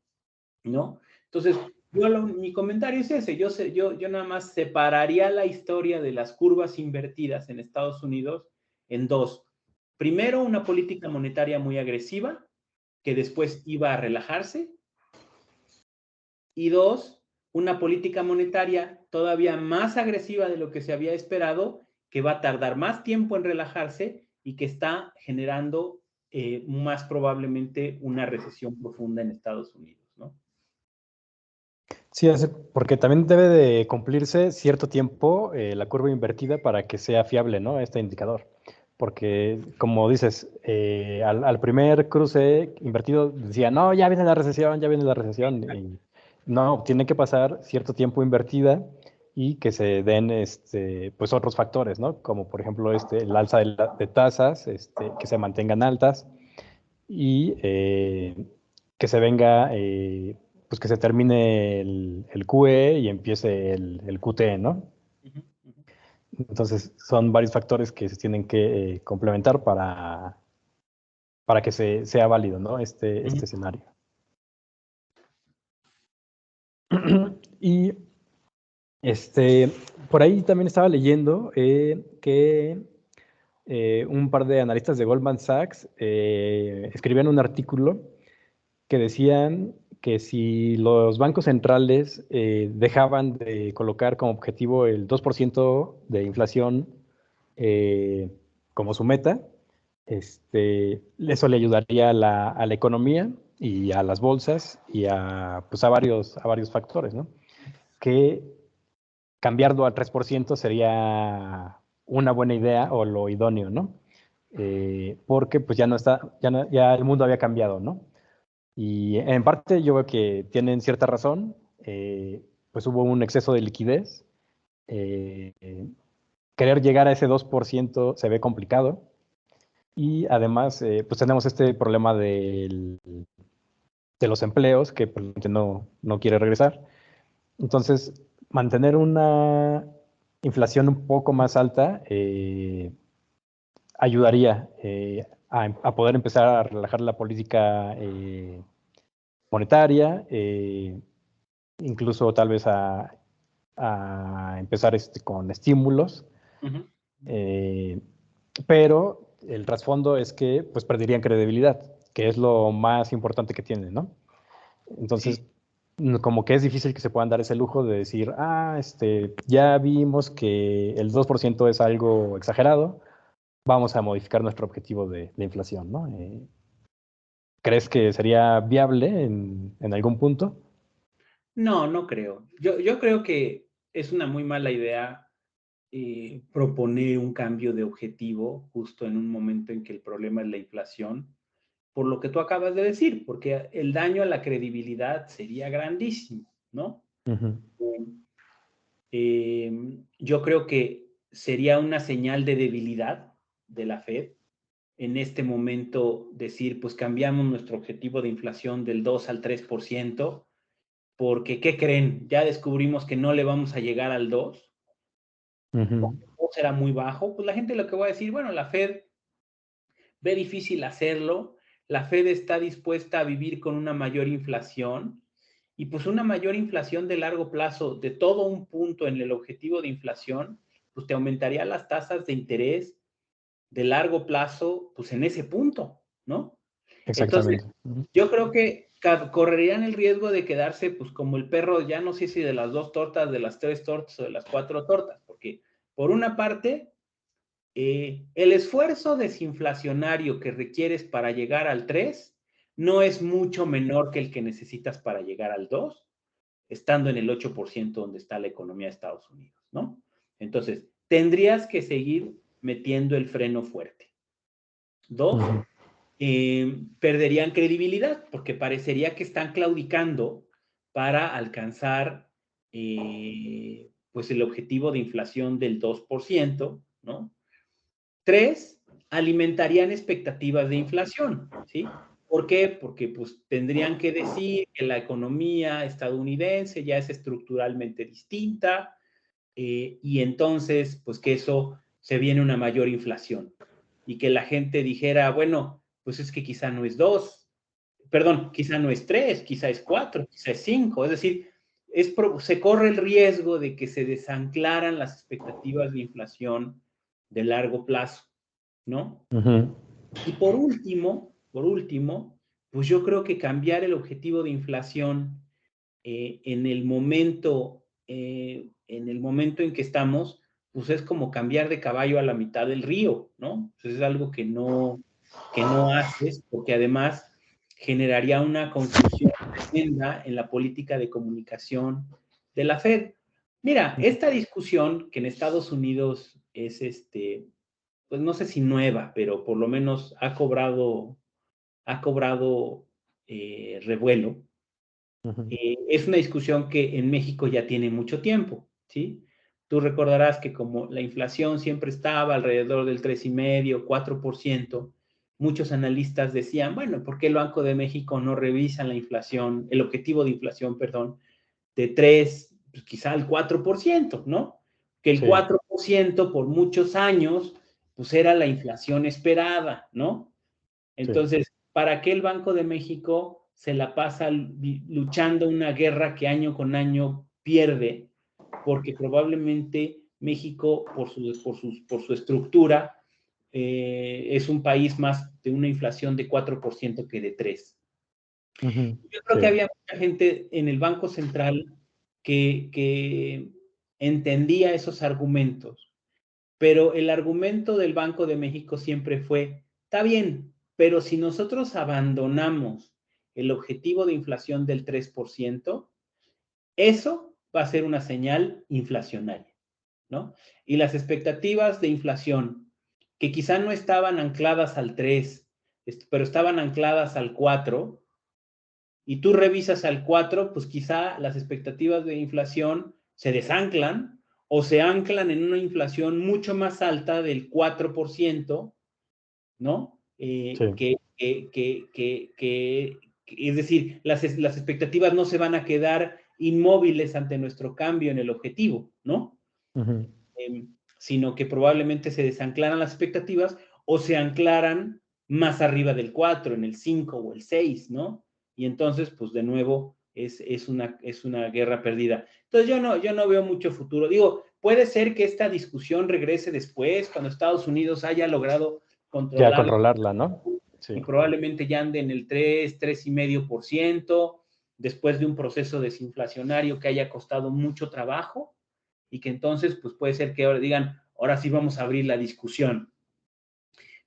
¿no? Entonces, mi comentario es ese, yo nada más separaría la historia de las curvas invertidas en Estados Unidos en dos. Primero, una política monetaria muy agresiva, que después iba a relajarse, y dos, una política monetaria todavía más agresiva de lo que se había esperado, que va a tardar más tiempo en relajarse y que está generando más probablemente una recesión profunda en Estados Unidos, ¿no? Sí, porque también debe de cumplirse cierto tiempo la curva invertida para que sea fiable, ¿no? Este indicador. Porque, como dices, al primer cruce invertido decía, no, ya viene la recesión, ya viene la recesión. Y no, tiene que pasar cierto tiempo invertida y que se den pues otros factores, ¿no? Como por ejemplo el alza de tasas, que se mantengan altas y que se venga, pues que se termine el QE y empiece el QT, ¿no? Ujú, ujú. Entonces son varios factores que se tienen que complementar para que sea válido, ¿no? Este escenario. Y por ahí también estaba leyendo que un par de analistas de Goldman Sachs escribían un artículo que decían que si los bancos centrales dejaban de colocar como objetivo el 2% de inflación como su meta, eso le ayudaría a la economía y a las bolsas y pues a varios factores, ¿no? Que cambiarlo al 3% sería una buena idea o lo idóneo, ¿no? Porque pues ya no está, ya el mundo había cambiado, ¿no? Y en parte yo veo que tienen cierta razón, pues hubo un exceso de liquidez. Querer llegar a ese 2% se ve complicado. Y además, pues tenemos este problema de los empleos que pues, no quiere regresar. Entonces, mantener una inflación un poco más alta ayudaría a poder empezar a relajar la política monetaria, incluso tal vez a empezar con estímulos, Ujú. eh, pero el trasfondo es que pues perderían credibilidad, que es lo más importante que tienen, ¿no? Entonces, Sí. como que es difícil que se puedan dar ese lujo de decir, ya vimos que el 2% es algo exagerado, vamos a modificar nuestro objetivo de inflación, ¿no? ¿Crees que sería viable en algún punto? No, no creo. Yo creo que es una muy mala idea proponer un cambio de objetivo justo en un momento en que el problema es la inflación, por lo que tú acabas de decir, porque el daño a la credibilidad sería grandísimo, ¿no? Ujú. Yo creo que sería una señal de debilidad de la Fed en este momento decir, pues cambiamos nuestro objetivo de inflación del 2 al 3%, porque ¿qué creen? Ya descubrimos que no le vamos a llegar al 2, Ujú. o será muy bajo. Pues la gente lo que va a decir, bueno, la Fed ve difícil hacerlo, la Fed está dispuesta a vivir con una mayor inflación y pues una mayor inflación de largo plazo, de todo un punto en el objetivo de inflación, pues te aumentaría las tasas de interés de largo plazo, pues en ese punto, ¿no? Entonces, Exactamente. Ujú. yo creo que correrían el riesgo de quedarse, pues como el perro, ya no sé si de las 2 tortas, de las 3 tortas o de las 4 tortas, porque por una parte, el esfuerzo desinflacionario que requieres para llegar al 3 no es mucho menor que el que necesitas para llegar al 2, estando en el 8% donde está la economía de Estados Unidos, ¿no? Entonces, tendrías que seguir metiendo el freno fuerte. Dos, Ujú. perderían credibilidad porque parecería que están claudicando para alcanzar pues el objetivo de inflación del 2%, ¿no? 3, alimentarían expectativas de inflación, ¿sí? ¿Por qué? Porque pues tendrían que decir que la economía estadounidense ya es estructuralmente distinta, y entonces pues que eso se viene una mayor inflación y que la gente dijera, bueno, pues es que quizá no es 2, perdón, quizá no es 3, quizá es 4, quizá es 5, es decir, se corre el riesgo de que se desanclaran las expectativas de inflación de largo plazo, ¿no? Ujú. Y por último, pues yo creo que cambiar el objetivo de inflación en el momento en que estamos, pues es como cambiar de caballo a la mitad del río, ¿no? Pues es algo que no haces, porque además generaría una confusión tremenda en la política de comunicación de la Fed. Mira, esta discusión que en Estados Unidos es pues no sé si nueva, pero por lo menos ha cobrado revuelo. Ujú. Es una discusión que en México ya tiene mucho tiempo, ¿sí? Tú recordarás que como la inflación siempre estaba alrededor del 3,5, 4%, muchos analistas decían, bueno, ¿por qué el Banco de México no revisa la inflación, el objetivo de inflación, perdón, de 3, pues quizá al 4%, ¿no? Que el Sí. 4% por muchos años, pues era la inflación esperada, ¿no? Sí. Entonces, ¿para qué el Banco de México se la pasa luchando una guerra que año con año pierde? Porque probablemente México, por su estructura, es un país más de una inflación de 4% que de 3%. Ujú. Yo creo que Sí. había mucha gente en el Banco Central que entendía esos argumentos, pero el argumento del Banco de México siempre fue, está bien, pero si nosotros abandonamos el objetivo de inflación del 3%, eso va a ser una señal inflacionaria, ¿no? Y las expectativas de inflación, que quizá no estaban ancladas al 3, pero estaban ancladas al 4, y tú revisas al 4, pues quizá las expectativas de inflación se desanclan o se anclan en una inflación mucho más alta del 4%, ¿no? Sí. Es decir, las expectativas no se van a quedar inmóviles ante nuestro cambio en el objetivo, ¿no? Ujú. Sino que probablemente se desanclaran las expectativas o se anclaran más arriba del 4, en el 5 o el 6, ¿no? Y entonces, pues de nuevo, es una guerra perdida. Entonces yo no veo mucho futuro. Digo, puede ser que esta discusión regrese después, cuando Estados Unidos haya logrado Ya controlar controlarla, ¿no? y Sí. probablemente ya ande en el 3, 3,5%, después de un proceso desinflacionario que haya costado mucho trabajo, y que entonces, pues puede ser que ahora digan, ahora sí vamos a abrir la discusión.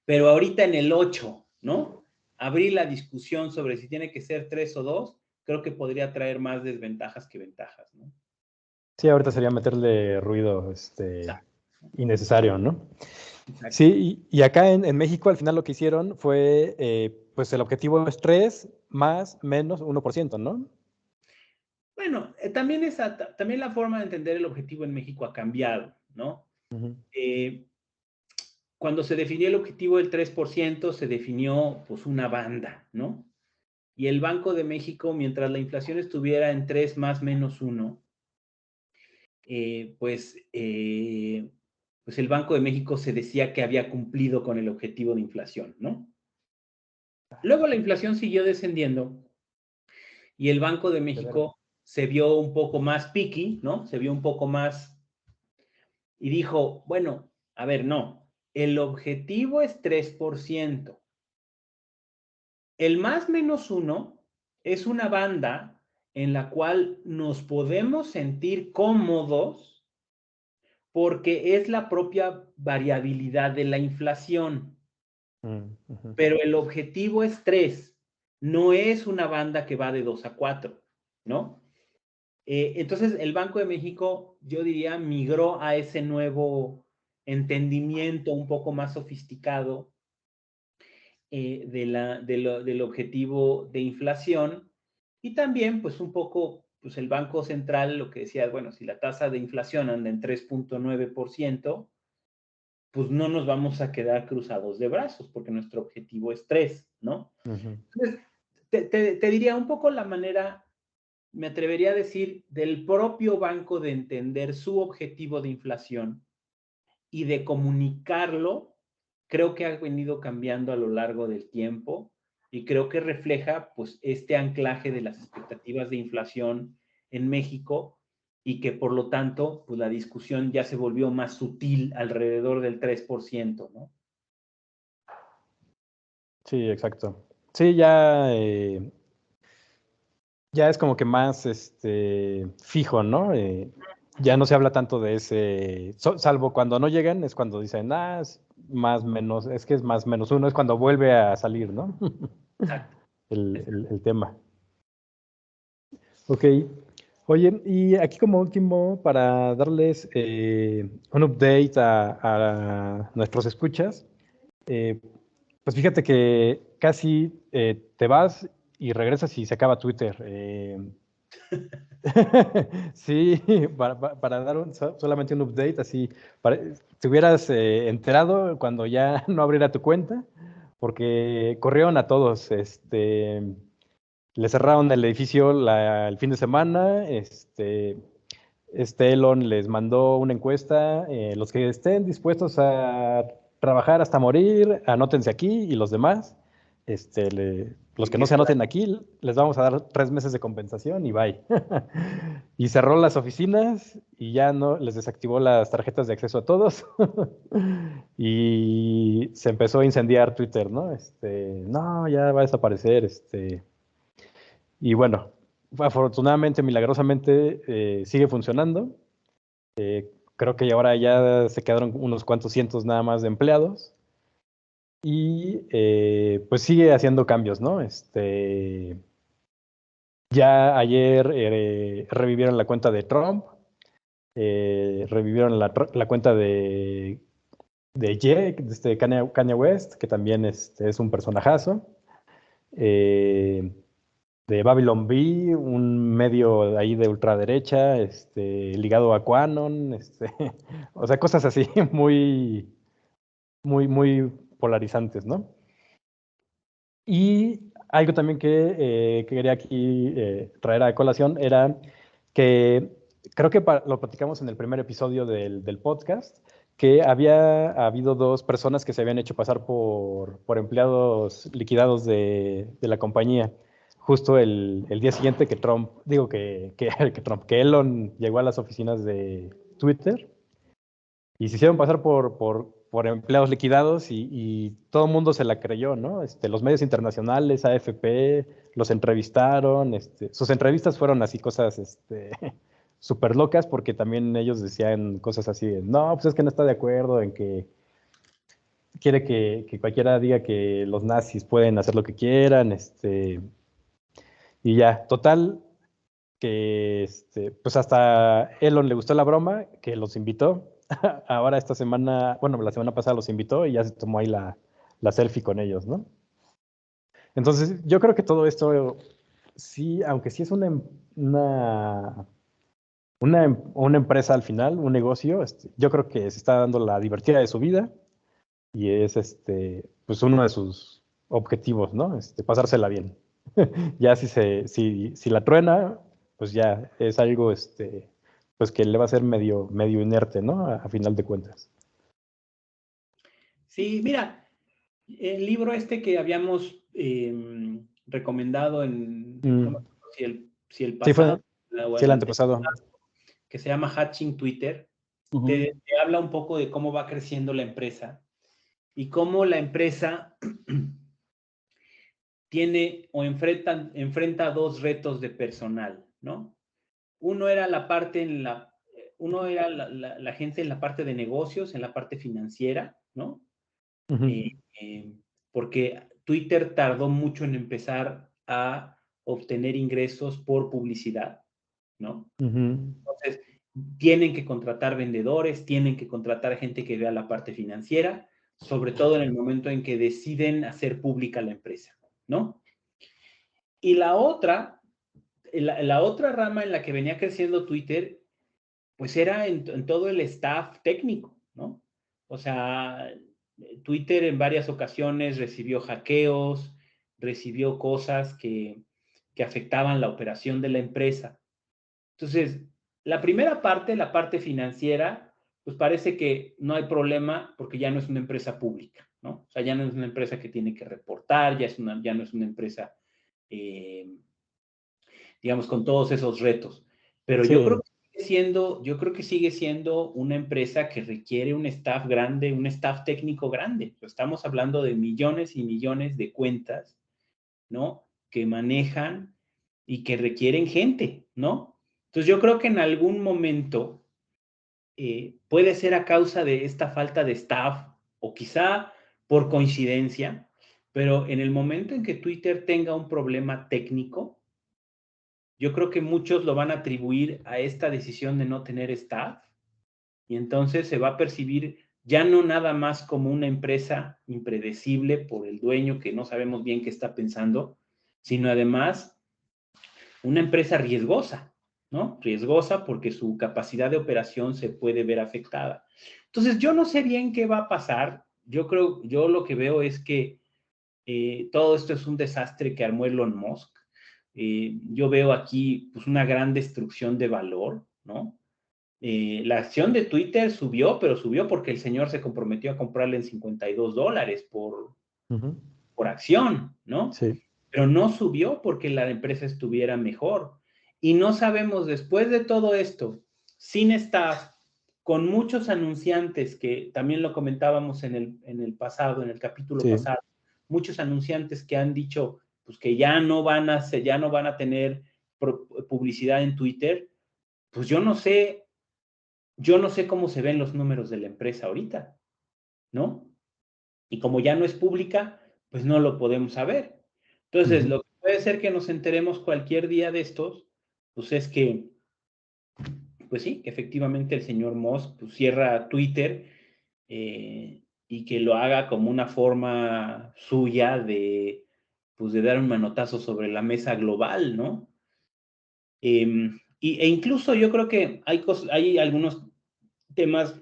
Pero ahorita en el 8, ¿no? Abrir la discusión sobre si tiene que ser 3 o 2, creo que podría traer más desventajas que ventajas, ¿no? Sí, ahorita sería meterle ruido, Exacto, innecesario, ¿no? exacto. Sí, y acá en México al final lo que hicieron fue, pues el objetivo es 3 más menos 1%, ¿no? Bueno, también la forma de entender el objetivo en México ha cambiado, ¿no? Ujú. Eh, Cuando se definió el objetivo del 3%, se definió pues una banda, ¿no? Y el Banco de México, mientras la inflación estuviera en 3 más menos 1, pues el Banco de México se decía que había cumplido con el objetivo de inflación, ¿no? Luego la inflación siguió descendiendo y el Banco de México se vio un poco más picky, ¿no? Se vio un poco más y dijo, bueno, a ver, no, el objetivo es 3%. El más menos 1 es una banda en la cual nos podemos sentir cómodos porque es la propia variabilidad de la inflación. Ujú. Pero el objetivo es 3, no es una banda que va de 2 a 4, ¿no? Entonces, el Banco de México, yo diría, migró a ese nuevo entendimiento un poco más sofisticado del objetivo de inflación y también, pues, un poco pues el Banco Central lo que decía, bueno, si la tasa de inflación anda en 3.9%, pues no nos vamos a quedar cruzados de brazos, porque nuestro objetivo es 3, ¿no? Ujú. Entonces, te diría un poco la manera, me atrevería a decir, del propio banco de entender su objetivo de inflación y de comunicarlo, creo que ha venido cambiando a lo largo del tiempo y creo que refleja pues este anclaje de las expectativas de inflación en México y que por lo tanto pues la discusión ya se volvió más sutil alrededor del 3%, ¿no? Sí, exacto. Sí, ya, ya es como que más fijo, ¿no? Ya no se habla tanto de ese, salvo cuando no llegan, es cuando dicen, es más menos, es que es más menos uno, es cuando vuelve a salir, ¿no? Exacto. el tema. Ok. Oye, y aquí como último, para darles un update a nuestros escuchas, eh, pues fíjate que casi te vas y regresas y se acaba Twitter. Sí, para dar solamente un update, así, te hubieras enterado cuando ya no abriera tu cuenta, porque corrieron a todos, le cerraron el edificio el fin de semana, Elon les mandó una encuesta, los que estén dispuestos a trabajar hasta morir, anótense aquí y los demás, los que no se anoten aquí, les vamos a dar 3 meses de compensación y bye. Y cerró las oficinas y ya no les desactivó las tarjetas de acceso a todos. Y se empezó a incendiar Twitter, ¿no? No, ya va a desaparecer, y bueno, afortunadamente, milagrosamente, sigue funcionando. Creo que ahora ya se quedaron unos cuantos cientos nada más de empleados. Y pues sigue haciendo cambios, ¿no? Ya ayer revivieron la cuenta de Trump, revivieron la cuenta de Kanye West, que también es un personajazo. De Babylon Bee, un medio de ahí de ultraderecha, ligado a QAnon, o sea, cosas así muy, muy, muy polarizantes, ¿no? Y algo también que quería aquí traer a colación era que creo que lo platicamos en el primer episodio del podcast, que había habido 2 personas que se habían hecho pasar por empleados liquidados de la compañía. Justo el día siguiente que Trump, digo que Elon llegó a las oficinas de Twitter y se hicieron pasar por empleados liquidados y todo el mundo se la creyó, ¿no? Los medios internacionales, AFP, los entrevistaron, sus entrevistas fueron así cosas, súper locas porque también ellos decían cosas así de, no, pues es que no está de acuerdo en que quiere que cualquiera diga que los nazis pueden hacer lo que quieran, y ya, total, que pues hasta Elon le gustó la broma, que los invitó. Ahora esta semana, bueno, la semana pasada los invitó y ya se tomó ahí la selfie con ellos, ¿no? Entonces, yo creo que todo esto, sí, aunque sí es una empresa al final, un negocio, yo creo que se está dando la divertida de su vida y es pues uno de sus objetivos, ¿no? Pasársela bien. Ya si la truena, pues ya es algo pues que le va a ser medio inerte, ¿no? A final de cuentas. Sí, mira, el libro que habíamos recomendado no me acuerdo si el Sí, pasado o sí, el el antepasado. antepasado, que se llama Hatching Twitter, Ujú. te habla un poco de cómo va creciendo la empresa y cómo la empresa tiene o enfrenta 2 retos de personal, ¿no? Uno era la gente en la parte de negocios, en la parte financiera, ¿no? Ujú. Eh, eh, Porque Twitter tardó mucho en empezar a obtener ingresos por publicidad, ¿no? Ujú. Entonces, tienen que contratar vendedores, tienen que contratar gente que vea la parte financiera, sobre todo en el momento en que deciden hacer pública la empresa, ¿no? Y la otra la otra rama en la que venía creciendo Twitter, pues era en todo el staff técnico, ¿no? O sea, Twitter en varias ocasiones recibió hackeos, recibió cosas que afectaban la operación de la empresa. Entonces, la primera parte, la parte financiera, pues parece que no hay problema porque ya no es una empresa pública, ¿no? O sea, ya no es una empresa que tiene que reportar, ya no es una empresa, eh, digamos, con todos esos retos. Pero Sí, yo creo que sigue siendo una empresa que requiere un staff grande, un staff técnico grande. Estamos hablando de millones y millones de cuentas, ¿no? Que manejan y que requieren gente, ¿no? Entonces yo creo que en algún momento puede ser a causa de esta falta de staff o quizá por coincidencia, pero en el momento en que Twitter tenga un problema técnico, yo creo que muchos lo van a atribuir a esta decisión de no tener staff y entonces se va a percibir ya no nada más como una empresa impredecible por el dueño que no sabemos bien qué está pensando, sino además una empresa riesgosa, ¿no? Riesgosa porque su capacidad de operación se puede ver afectada. Entonces, yo no sé bien qué va a pasar. Yo lo que veo es que todo esto es un desastre que armó Elon Musk. Yo veo aquí pues, una gran destrucción de valor, ¿no? La acción de Twitter subió, pero subió porque el señor se comprometió a comprarle en $52 por acción, ¿no? sí. Pero no subió porque la empresa estuviera mejor. Y no sabemos, después de todo esto, sin staff, con muchos anunciantes, que también lo comentábamos en el pasado, en el capítulo Sí. pasado, muchos anunciantes que han dicho pues, que ya no van a tener publicidad en Twitter, pues yo no sé cómo se ven los números de la empresa ahorita, ¿no? Y como ya no es pública, pues no lo podemos saber. Entonces, Ujú. lo que puede ser que nos enteremos cualquier día de estos, pues es que, pues sí, que efectivamente el señor Musk pues, cierra Twitter y que lo haga como una forma suya pues, de dar un manotazo sobre la mesa global, ¿no? E incluso yo creo que hay algunos temas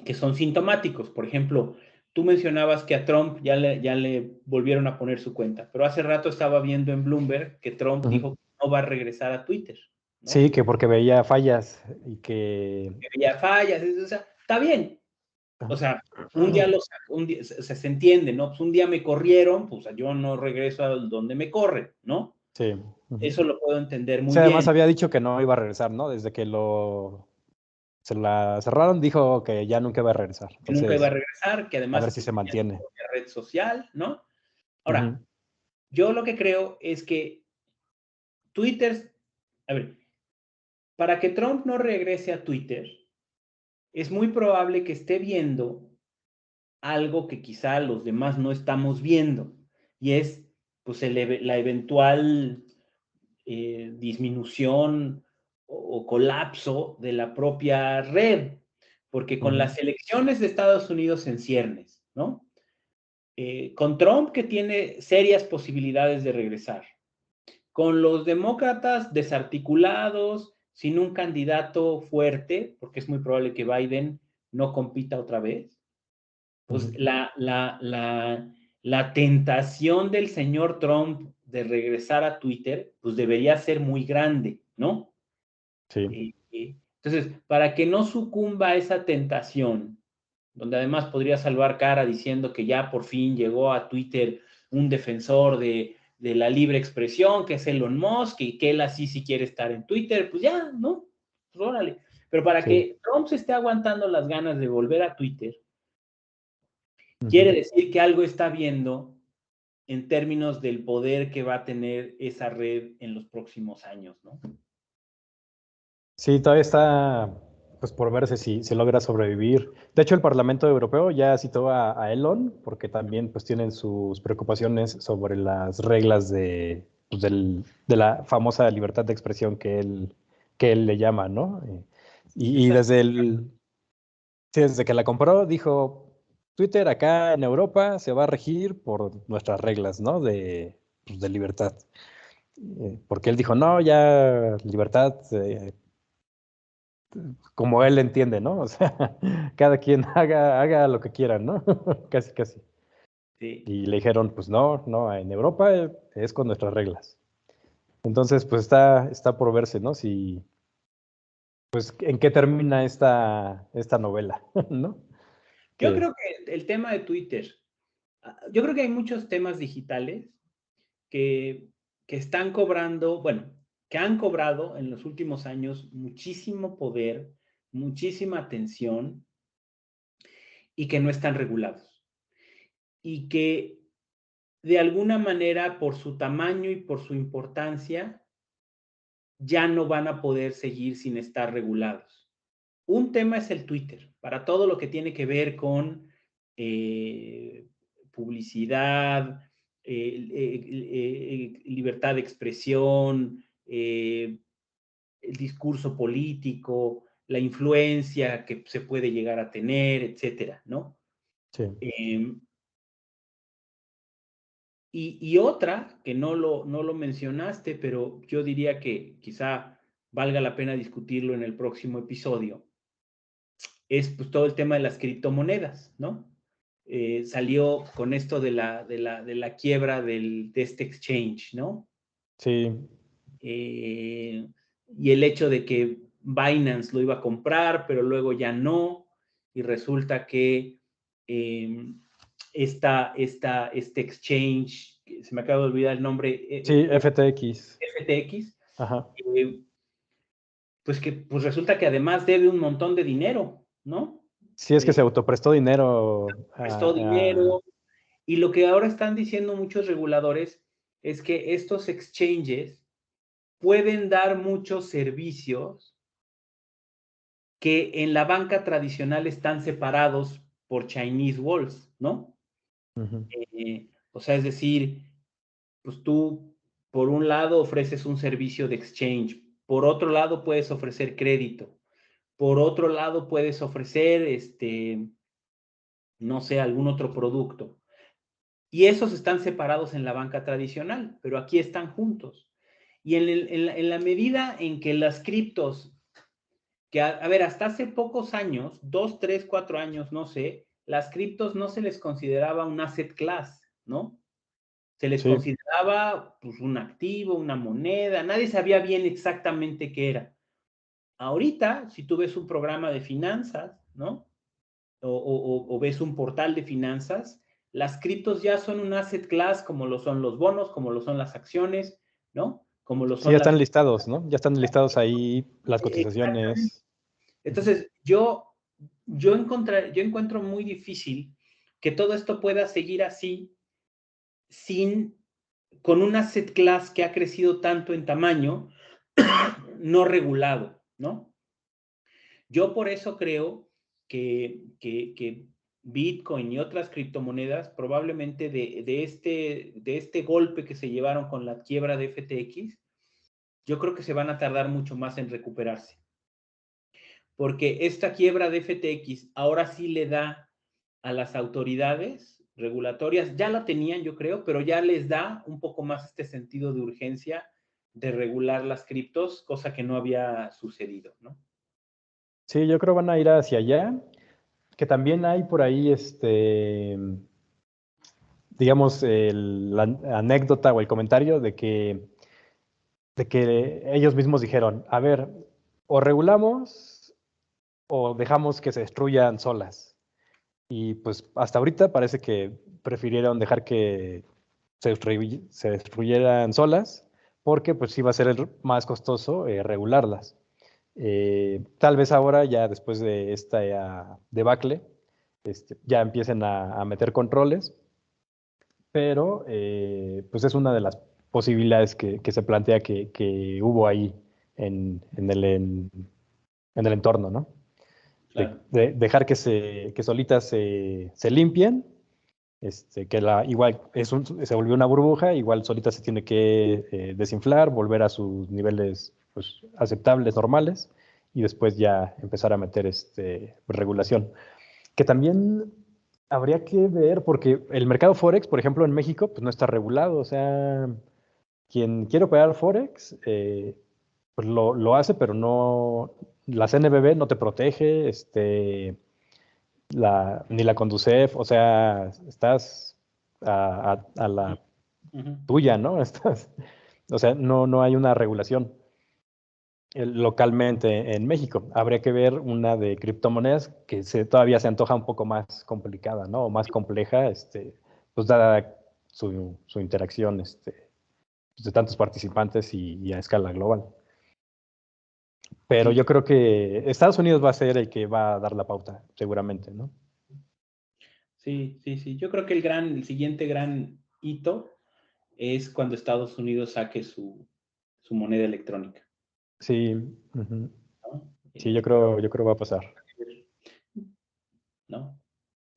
que son sintomáticos. Por ejemplo, tú mencionabas que a Trump ya le volvieron a poner su cuenta, pero hace rato estaba viendo en Bloomberg que Trump Ujú. dijo que no va a regresar a Twitter, ¿no? Sí, que porque veía fallas y que... Que ya fallas, o sea, está bien. O Ajá. sea, un día se entiende, ¿no? Pues un día me corrieron, pues yo no regreso a donde me corren, ¿no? Sí. Ujú. Eso lo puedo entender Sí, muy además bien. había dicho que no iba a regresar, ¿no? Desde que se la cerraron, dijo que ya nunca iba a regresar. Que nunca iba a Entonces, regresar, que a además ver si que se tenía su mantiene. propia red social, ¿no? Ahora, Ujú. yo lo que creo es que Twitter, a ver, para que Trump no regrese a Twitter, es muy probable que esté viendo algo que quizá los demás no estamos viendo, y es pues, la eventual disminución o colapso de la propia red, porque con Ujú. las elecciones de Estados Unidos en ciernes, ¿no? Con Trump que tiene serias posibilidades de regresar, con los demócratas desarticulados, sin un candidato fuerte, porque es muy probable que Biden no compita otra vez, pues Ujú. la tentación del señor Trump de regresar a Twitter, pues debería ser muy grande, ¿no? Sí. Entonces, para que no sucumba a esa tentación, donde además podría salvar cara diciendo que ya por fin llegó a Twitter un defensor de la libre expresión, que es Elon Musk, y que él así sí quiere estar en Twitter, pues ya, ¿no? Pues órale. Pero para Sí. que Trump se esté aguantando las ganas de volver a Twitter, Ujú. quiere decir que algo está viendo en términos del poder que va a tener esa red en los próximos años, ¿no? Sí, todavía está pues por verse si logra sobrevivir. De hecho, el Parlamento Europeo ya citó a Elon porque también pues tienen sus preocupaciones sobre las reglas pues, de la famosa libertad de expresión que él le llama, ¿no? Y Esa, sí, desde que la compró dijo, Twitter acá en Europa se va a regir por nuestras reglas, ¿no? Pues, de libertad. porque él dijo, no, ya libertad, como él entiende, ¿no? O sea, cada quien haga lo que quiera, ¿no? Casi, casi. Sí. Y le dijeron, pues no, no, en Europa es con nuestras reglas. Entonces, pues está por verse, ¿no? Si, pues, ¿en qué termina esta novela, ¿no? Yo Que, creo que el tema de Twitter, yo creo que hay muchos temas digitales que, que están cobrando, bueno, que han cobrado en los últimos años muchísimo poder, muchísima atención y que no están regulados. Y que de alguna manera, por su tamaño y por su importancia, ya no van a poder seguir sin estar regulados. Un tema es el Twitter, para todo lo que tiene que ver con publicidad, libertad de expresión, el discurso político, la influencia que se puede llegar a tener, etcétera, ¿no? sí. Eh, y otra, que no lo mencionaste, pero yo diría que quizá valga la pena discutirlo en el próximo episodio, es pues todo el tema de las criptomonedas, ¿no? Salió con esto de la quiebra de este exchange, ¿no? Sí, Y el hecho de que Binance lo iba a comprar, pero luego ya no, y resulta que este exchange, se me acaba de olvidar el nombre, sí, FTX. FTX, Ajá. eh, pues que pues resulta que además debe un montón de dinero, ¿no? Sí, es que Eh, se autoprestó dinero Prestó dinero, y lo que ahora están diciendo muchos reguladores es que estos exchanges pueden dar muchos servicios que en la banca tradicional están separados por Chinese walls, ¿no? uh-huh. O sea, es decir, pues tú por un lado ofreces un servicio de exchange, por otro lado puedes ofrecer crédito, por otro lado puedes ofrecer, no sé, algún otro producto. Y esos están separados en la banca tradicional, pero aquí están juntos. Y en la medida en que las criptos, que a ver, hasta hace pocos años, 2, 3, 4 años, no sé, las criptos no se les consideraba un asset class, ¿no? Se les Sí, consideraba pues un activo, una moneda, nadie sabía bien exactamente qué era. Ahorita, si tú ves un programa de finanzas, ¿no? O ves un portal de finanzas, las criptos ya son un asset class como lo son los bonos, como lo son las acciones, ¿no? Como lo sí, ya son las... están listados, ¿no? Ya están listados ahí las Exactamente. cotizaciones. Uh-huh. Entonces, yo encuentro muy difícil que todo esto pueda seguir así sin, con un asset class que ha crecido tanto en tamaño, no regulado, ¿no? Yo por eso creo que Bitcoin y otras criptomonedas probablemente de este golpe que se llevaron con la quiebra de FTX, yo creo que se van a tardar mucho más en recuperarse. Porque esta quiebra de FTX ahora sí le da a las autoridades regulatorias, ya la tenían yo creo, pero ya les da un poco más este sentido de urgencia de regular las criptos, cosa que no había sucedido, ¿no? Sí, yo creo van a ir hacia allá, que también hay por ahí, digamos, la anécdota o el comentario de que ellos mismos dijeron, a ver, o regulamos o dejamos que se destruyan solas. Y pues hasta ahorita parece que prefirieron dejar que se destruyeran solas, porque pues iba a ser más costoso regularlas. Tal vez ahora, ya después de esta debacle, ya empiecen a meter controles, pero pues es una de las posibilidades que se plantea que hubo ahí en el entorno, ¿no? Claro. Dejar que solitas se limpien, igual se volvió una burbuja, igual solita se tiene que desinflar, volver a sus niveles pues, aceptables, normales, y después ya empezar a meter regulación. Que también habría que ver, porque el mercado Forex, por ejemplo, en México, pues no está regulado, o sea, quien quiere operar Forex, pues lo hace, pero no, la CNBV no te protege, ni la Conducef, o sea, estás a la Ujú. tuya, ¿no? O sea, no hay una regulación localmente en México. Habría que ver una de criptomonedas que todavía se antoja un poco más complicada, ¿no? O más compleja, pues dada su interacción, pues, de tantos participantes y a escala global. Pero Sí, yo creo que Estados Unidos va a ser el que va a dar la pauta, seguramente, ¿no? sí, sí, sí. Yo creo que el siguiente gran hito es cuando Estados Unidos saque su moneda electrónica, Sí, ujú. ¿no? Sí, yo creo va a pasar. ¿No?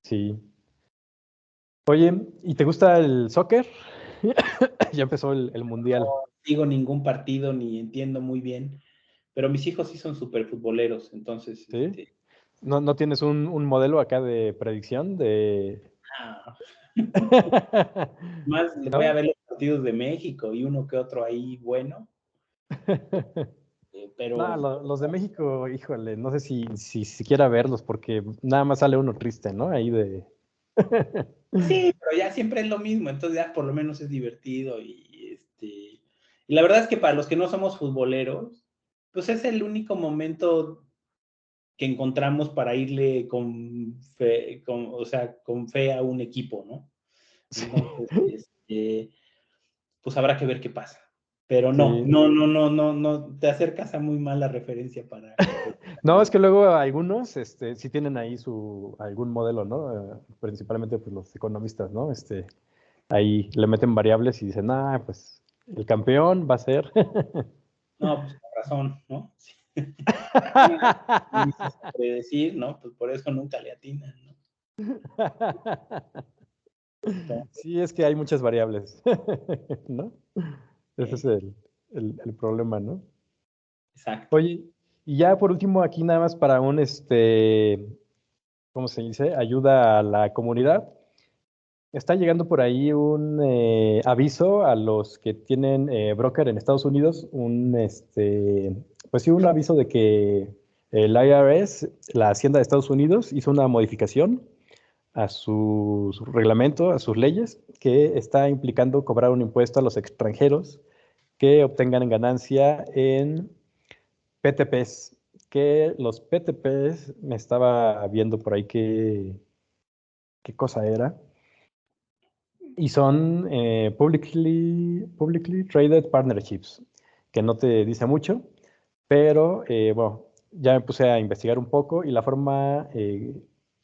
Sí. Oye, ¿y te gusta el soccer? Ya empezó el mundial. No sigo ningún partido ni entiendo muy bien, pero mis hijos sí son súper futboleros, entonces, ¿Sí? ¿No tienes un modelo acá de predicción de... ah, más le voy a ¿No? ver los partidos de México y uno que otro ahí bueno, No, pero los de México, híjole, no sé si siquiera verlos porque nada más sale uno triste, ¿no? Ahí de... sí, pero ya siempre es lo mismo, entonces ya por lo menos es divertido y la verdad es que para los que no somos futboleros, pues es el único momento que encontramos para irle o sea, con fe a un equipo, ¿no? Sí. Entonces, pues habrá que ver qué pasa. Pero no, Sí. no, no, no, no, no, te acercas a muy mala referencia para No, es que luego algunos sí tienen ahí algún modelo, ¿no? Principalmente pues los economistas, ¿no? Ahí le meten variables y dicen, ah, pues el campeón va a ser. No, pues con razón, ¿no? Sí. Dices predecir, ¿no? Pues por eso nunca le atinan, ¿no? Entonces, Sí, es que hay muchas variables, ¿no? Ese es el problema, ¿no? exacto. Oye, y ya por último, aquí nada más para ¿cómo se dice? Ayuda a la comunidad. Está llegando por ahí un aviso a los que tienen broker en Estados Unidos, pues sí, un aviso de que el IRS, la Hacienda de Estados Unidos, hizo una modificación a su reglamento, a sus leyes, que está implicando cobrar un impuesto a los extranjeros que obtengan ganancia en PTPs, que los PTPs, me estaba viendo por ahí qué cosa era, y son publicly traded partnerships, que no te dice mucho, pero bueno, ya me puse a investigar un poco y la forma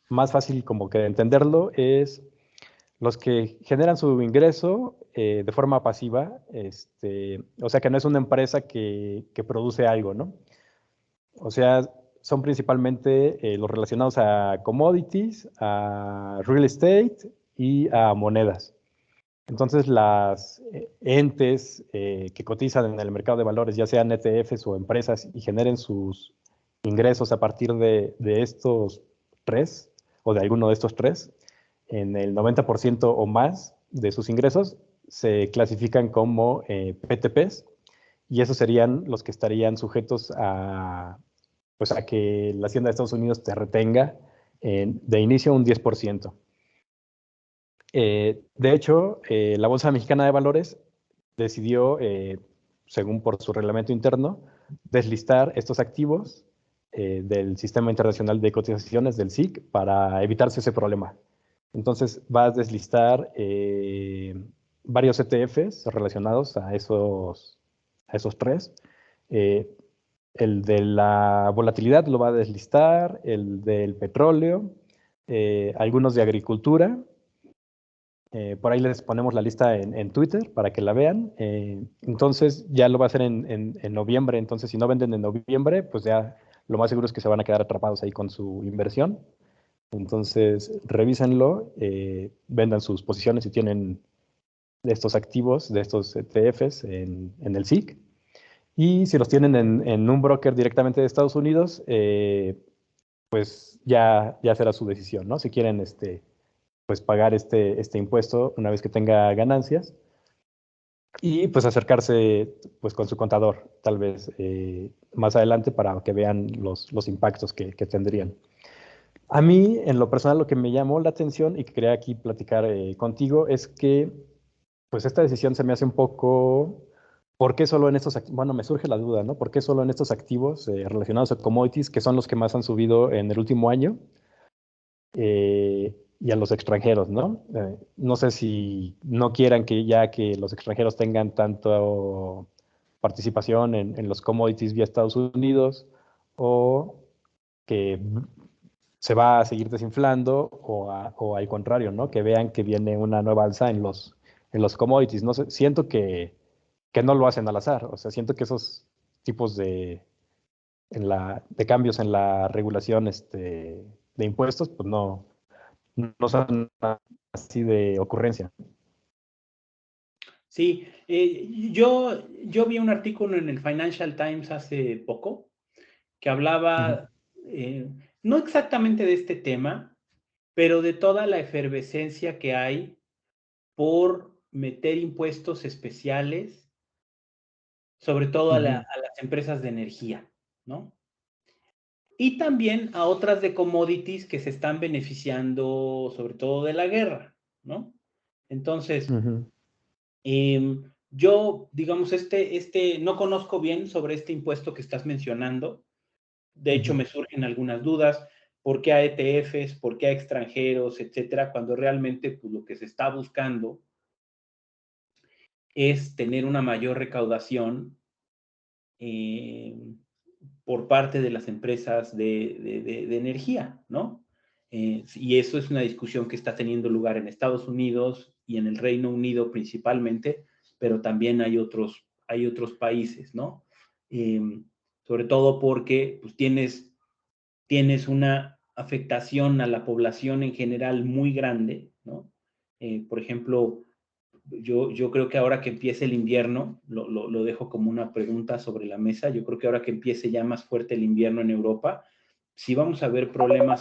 más fácil como que de entenderlo es los que generan su ingreso de forma pasiva, o sea que no es una empresa que produce algo, ¿no? O sea, son principalmente los relacionados a commodities, a real estate y a monedas. Entonces, las entes que cotizan en el mercado de valores, ya sean ETFs o empresas, y generen sus ingresos a partir de estos tres, o de alguno de estos tres, en el 90% o más de sus ingresos se clasifican como PTPs, y esos serían los que estarían sujetos pues a que la Hacienda de Estados Unidos te retenga de inicio un 10%. De hecho, la Bolsa Mexicana de Valores decidió, según por su reglamento interno, deslistar estos activos del Sistema Internacional de Cotizaciones, del SIC, para evitarse ese problema. Entonces, va a deslistar varios ETFs relacionados a esos tres. Eh, el de la volatilidad lo va a deslistar, el del petróleo, algunos de agricultura. Por ahí les ponemos la lista en Twitter para que la vean. Entonces ya lo va a hacer en noviembre. Entonces si no venden en noviembre, pues ya lo más seguro es que se van a quedar atrapados ahí con su inversión. Entonces revísenlo, vendan sus posiciones si tienen de estos activos, de estos ETFs en el SIC. Y si los tienen en un broker directamente de Estados Unidos, pues ya será su decisión, ¿no? Si quieren pues pagar este impuesto una vez que tenga ganancias, y pues acercarse pues con su contador, tal vez más adelante para que vean los impactos que tendrían. A mí, en lo personal, lo que me llamó la atención y que quería aquí platicar contigo es que pues esta decisión se me hace un poco, ¿por qué solo en estos, bueno, me surge la duda, ¿no? ¿Por qué solo en estos activos relacionados a commodities, que son los que más han subido en el último año, y a los extranjeros, ¿no? No sé si no quieran que ya que los extranjeros tengan tanto participación en los commodities vía Estados Unidos, o que se va a seguir desinflando, o al contrario, ¿no? Que vean que viene una nueva alza en los commodities. No sé, siento que no lo hacen al azar. O sea, siento que esos tipos de cambios en la regulación de impuestos, pues no son así de ocurrencia. Sí, yo vi un artículo en el Financial Times hace poco que Ujú, hablaba, no exactamente de este tema, pero de toda la efervescencia que hay por meter impuestos especiales, sobre todo a ujú, las empresas de energía, ¿no? Y también a otras de commodities que se están beneficiando, sobre todo de la guerra, ¿no? Entonces, ujú, yo, digamos, no conozco bien sobre este impuesto que estás mencionando. De hecho, ujú. me surgen algunas dudas. ¿Por qué a ETFs? ¿Por qué a extranjeros? Etcétera, cuando realmente pues, lo que se está buscando es tener una mayor recaudación eh, por parte de las empresas de energía, ¿no? Y eso es una discusión que está teniendo lugar en Estados Unidos y en el Reino Unido principalmente, pero también hay otros países, ¿no? Eh, Sobre todo porque pues, tienes una afectación a la población en general muy grande, ¿no? Por ejemplo, yo creo que ahora que empiece el invierno, lo dejo como una pregunta sobre la mesa, yo creo que ahora que empiece ya más fuerte el invierno en Europa, sí vamos a ver problemas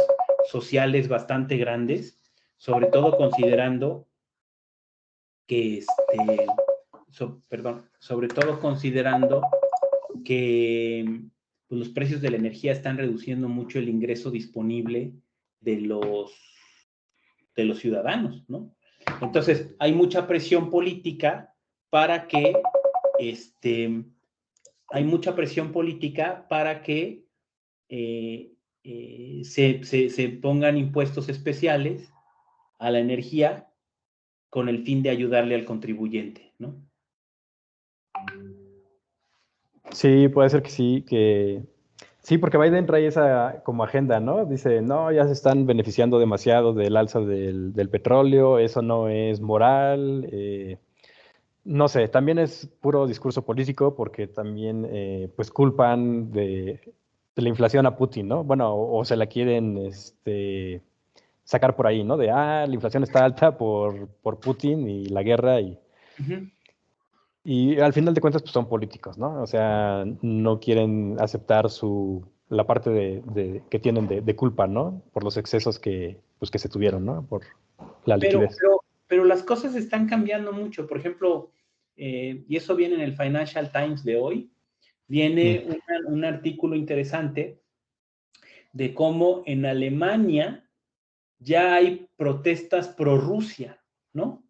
sociales bastante grandes, sobre todo considerando que, perdón, sobre todo considerando que pues, los precios de la energía están reduciendo mucho el ingreso disponible de los, de los ciudadanos, ¿no? Entonces, hay mucha presión política para que, este, hay mucha presión política para que se pongan impuestos especiales a la energía con el fin de ayudarle al contribuyente, ¿no? Sí, puede ser que sí, que sí, porque Biden trae esa como agenda, ¿no? Dice, no, ya se están beneficiando demasiado del alza del petróleo, eso no es moral. No sé, también es puro discurso político porque también pues culpan de la inflación a Putin, ¿no? Bueno, o se la quieren sacar por ahí, ¿no? De, la inflación está alta por Putin y la guerra Uh -huh. y al final de cuentas, pues son políticos, ¿no? O sea, no quieren aceptar la parte que tienen de culpa, ¿no? Por los excesos pues, que se tuvieron, ¿no? Por la liquidez. Pero las cosas están cambiando mucho. Por ejemplo, y eso viene en el Financial Times de hoy, viene Mm. un artículo interesante de cómo en Alemania ya hay protestas pro Rusia, ¿no?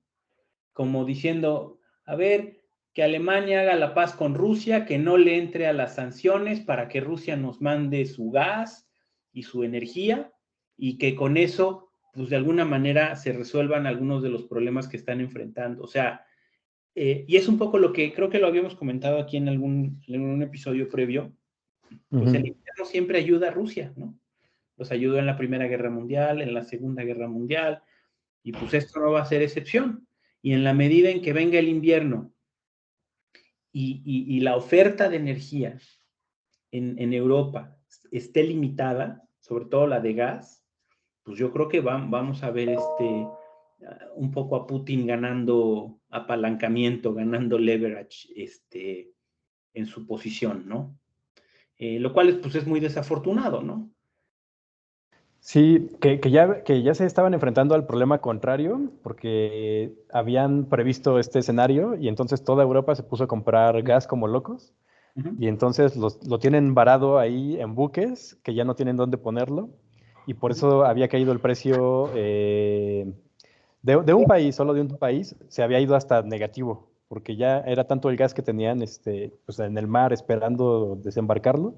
Como diciendo, a ver, que Alemania haga la paz con Rusia, que no le entre a las sanciones para que Rusia nos mande su gas y su energía y que con eso, pues de alguna manera se resuelvan algunos de los problemas que están enfrentando. O sea, y es un poco lo que creo que lo habíamos comentado aquí en un episodio previo, pues el Ujú. invierno siempre ayuda a Rusia, ¿no? Los ayudó en la Primera Guerra Mundial, en la Segunda Guerra Mundial, y pues esto no va a ser excepción. Y en la medida en que venga el invierno y la oferta de energía en Europa esté limitada, sobre todo la de gas, pues yo creo que vamos a ver un poco a Putin ganando apalancamiento, ganando leverage en su posición, ¿no? Lo cual pues es muy desafortunado, ¿no? Sí, que ya se estaban enfrentando al problema contrario, porque habían previsto este escenario y entonces toda Europa se puso a comprar gas como locos Ujú. y entonces lo tienen varado ahí en buques que ya no tienen dónde ponerlo y por eso había caído el precio de un país, solo de un país, se había ido hasta negativo, porque ya era tanto el gas que tenían pues en el mar esperando desembarcarlo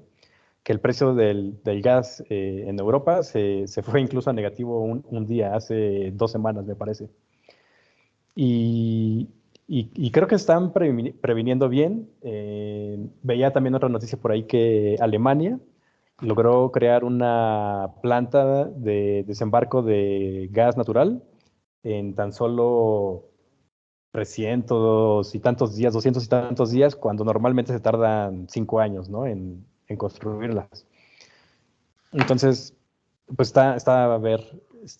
que el precio del gas en Europa se fue incluso a negativo un día, hace 2 semanas, me parece. Y, y creo que están previniendo bien. Veía también otra noticia por ahí que Alemania logró crear una planta de desembarco de gas natural en tan solo 300 y tantos días, 200 y tantos días, cuando normalmente se tardan 5 años, ¿no? En construirlas. Entonces, pues está a ver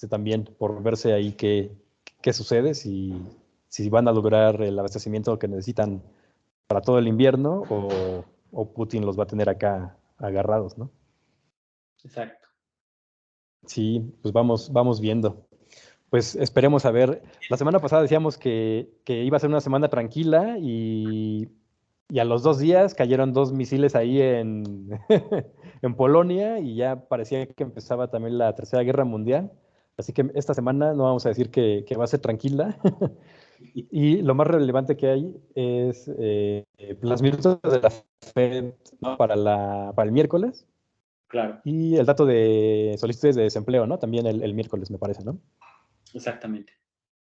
también por verse ahí qué sucede, si van a lograr el abastecimiento que necesitan para todo el invierno o Putin los va a tener acá agarrados, ¿no? Exacto. Sí, pues vamos viendo. Pues esperemos a ver. La semana pasada decíamos que iba a ser una semana tranquila y a los 2 días cayeron 2 misiles ahí en Polonia y ya parecía que empezaba también la Tercera Guerra Mundial. Así que esta semana no vamos a decir que va a ser tranquila. Y lo más relevante que hay es las minutos de la Fed, ¿no? Para el miércoles Claro, y el dato de solicitudes de desempleo, ¿no? También el miércoles, me parece, ¿no? exactamente.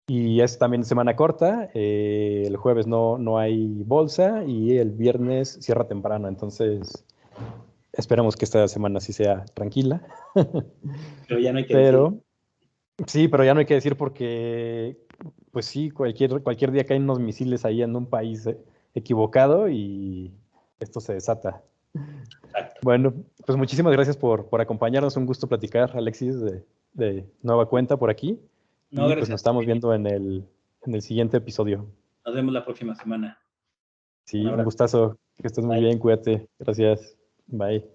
Y es también semana corta. El jueves no hay bolsa y el viernes cierra temprano. Entonces, esperemos que esta semana sí sea tranquila. Pero ya no hay que decir. Pero sí, pero ya no hay que decir porque, pues sí, cualquier día caen unos misiles ahí en un país equivocado y esto se desata. Exacto. Bueno, pues muchísimas gracias por acompañarnos. Un gusto platicar, Alexis, de nueva cuenta por aquí. No, Y pues nos gracias. estamos viendo en el siguiente episodio. Nos vemos la próxima semana. Un Sí, un abrazo. gustazo. Que estés muy Bye. bien, cuídate. Gracias. Bye.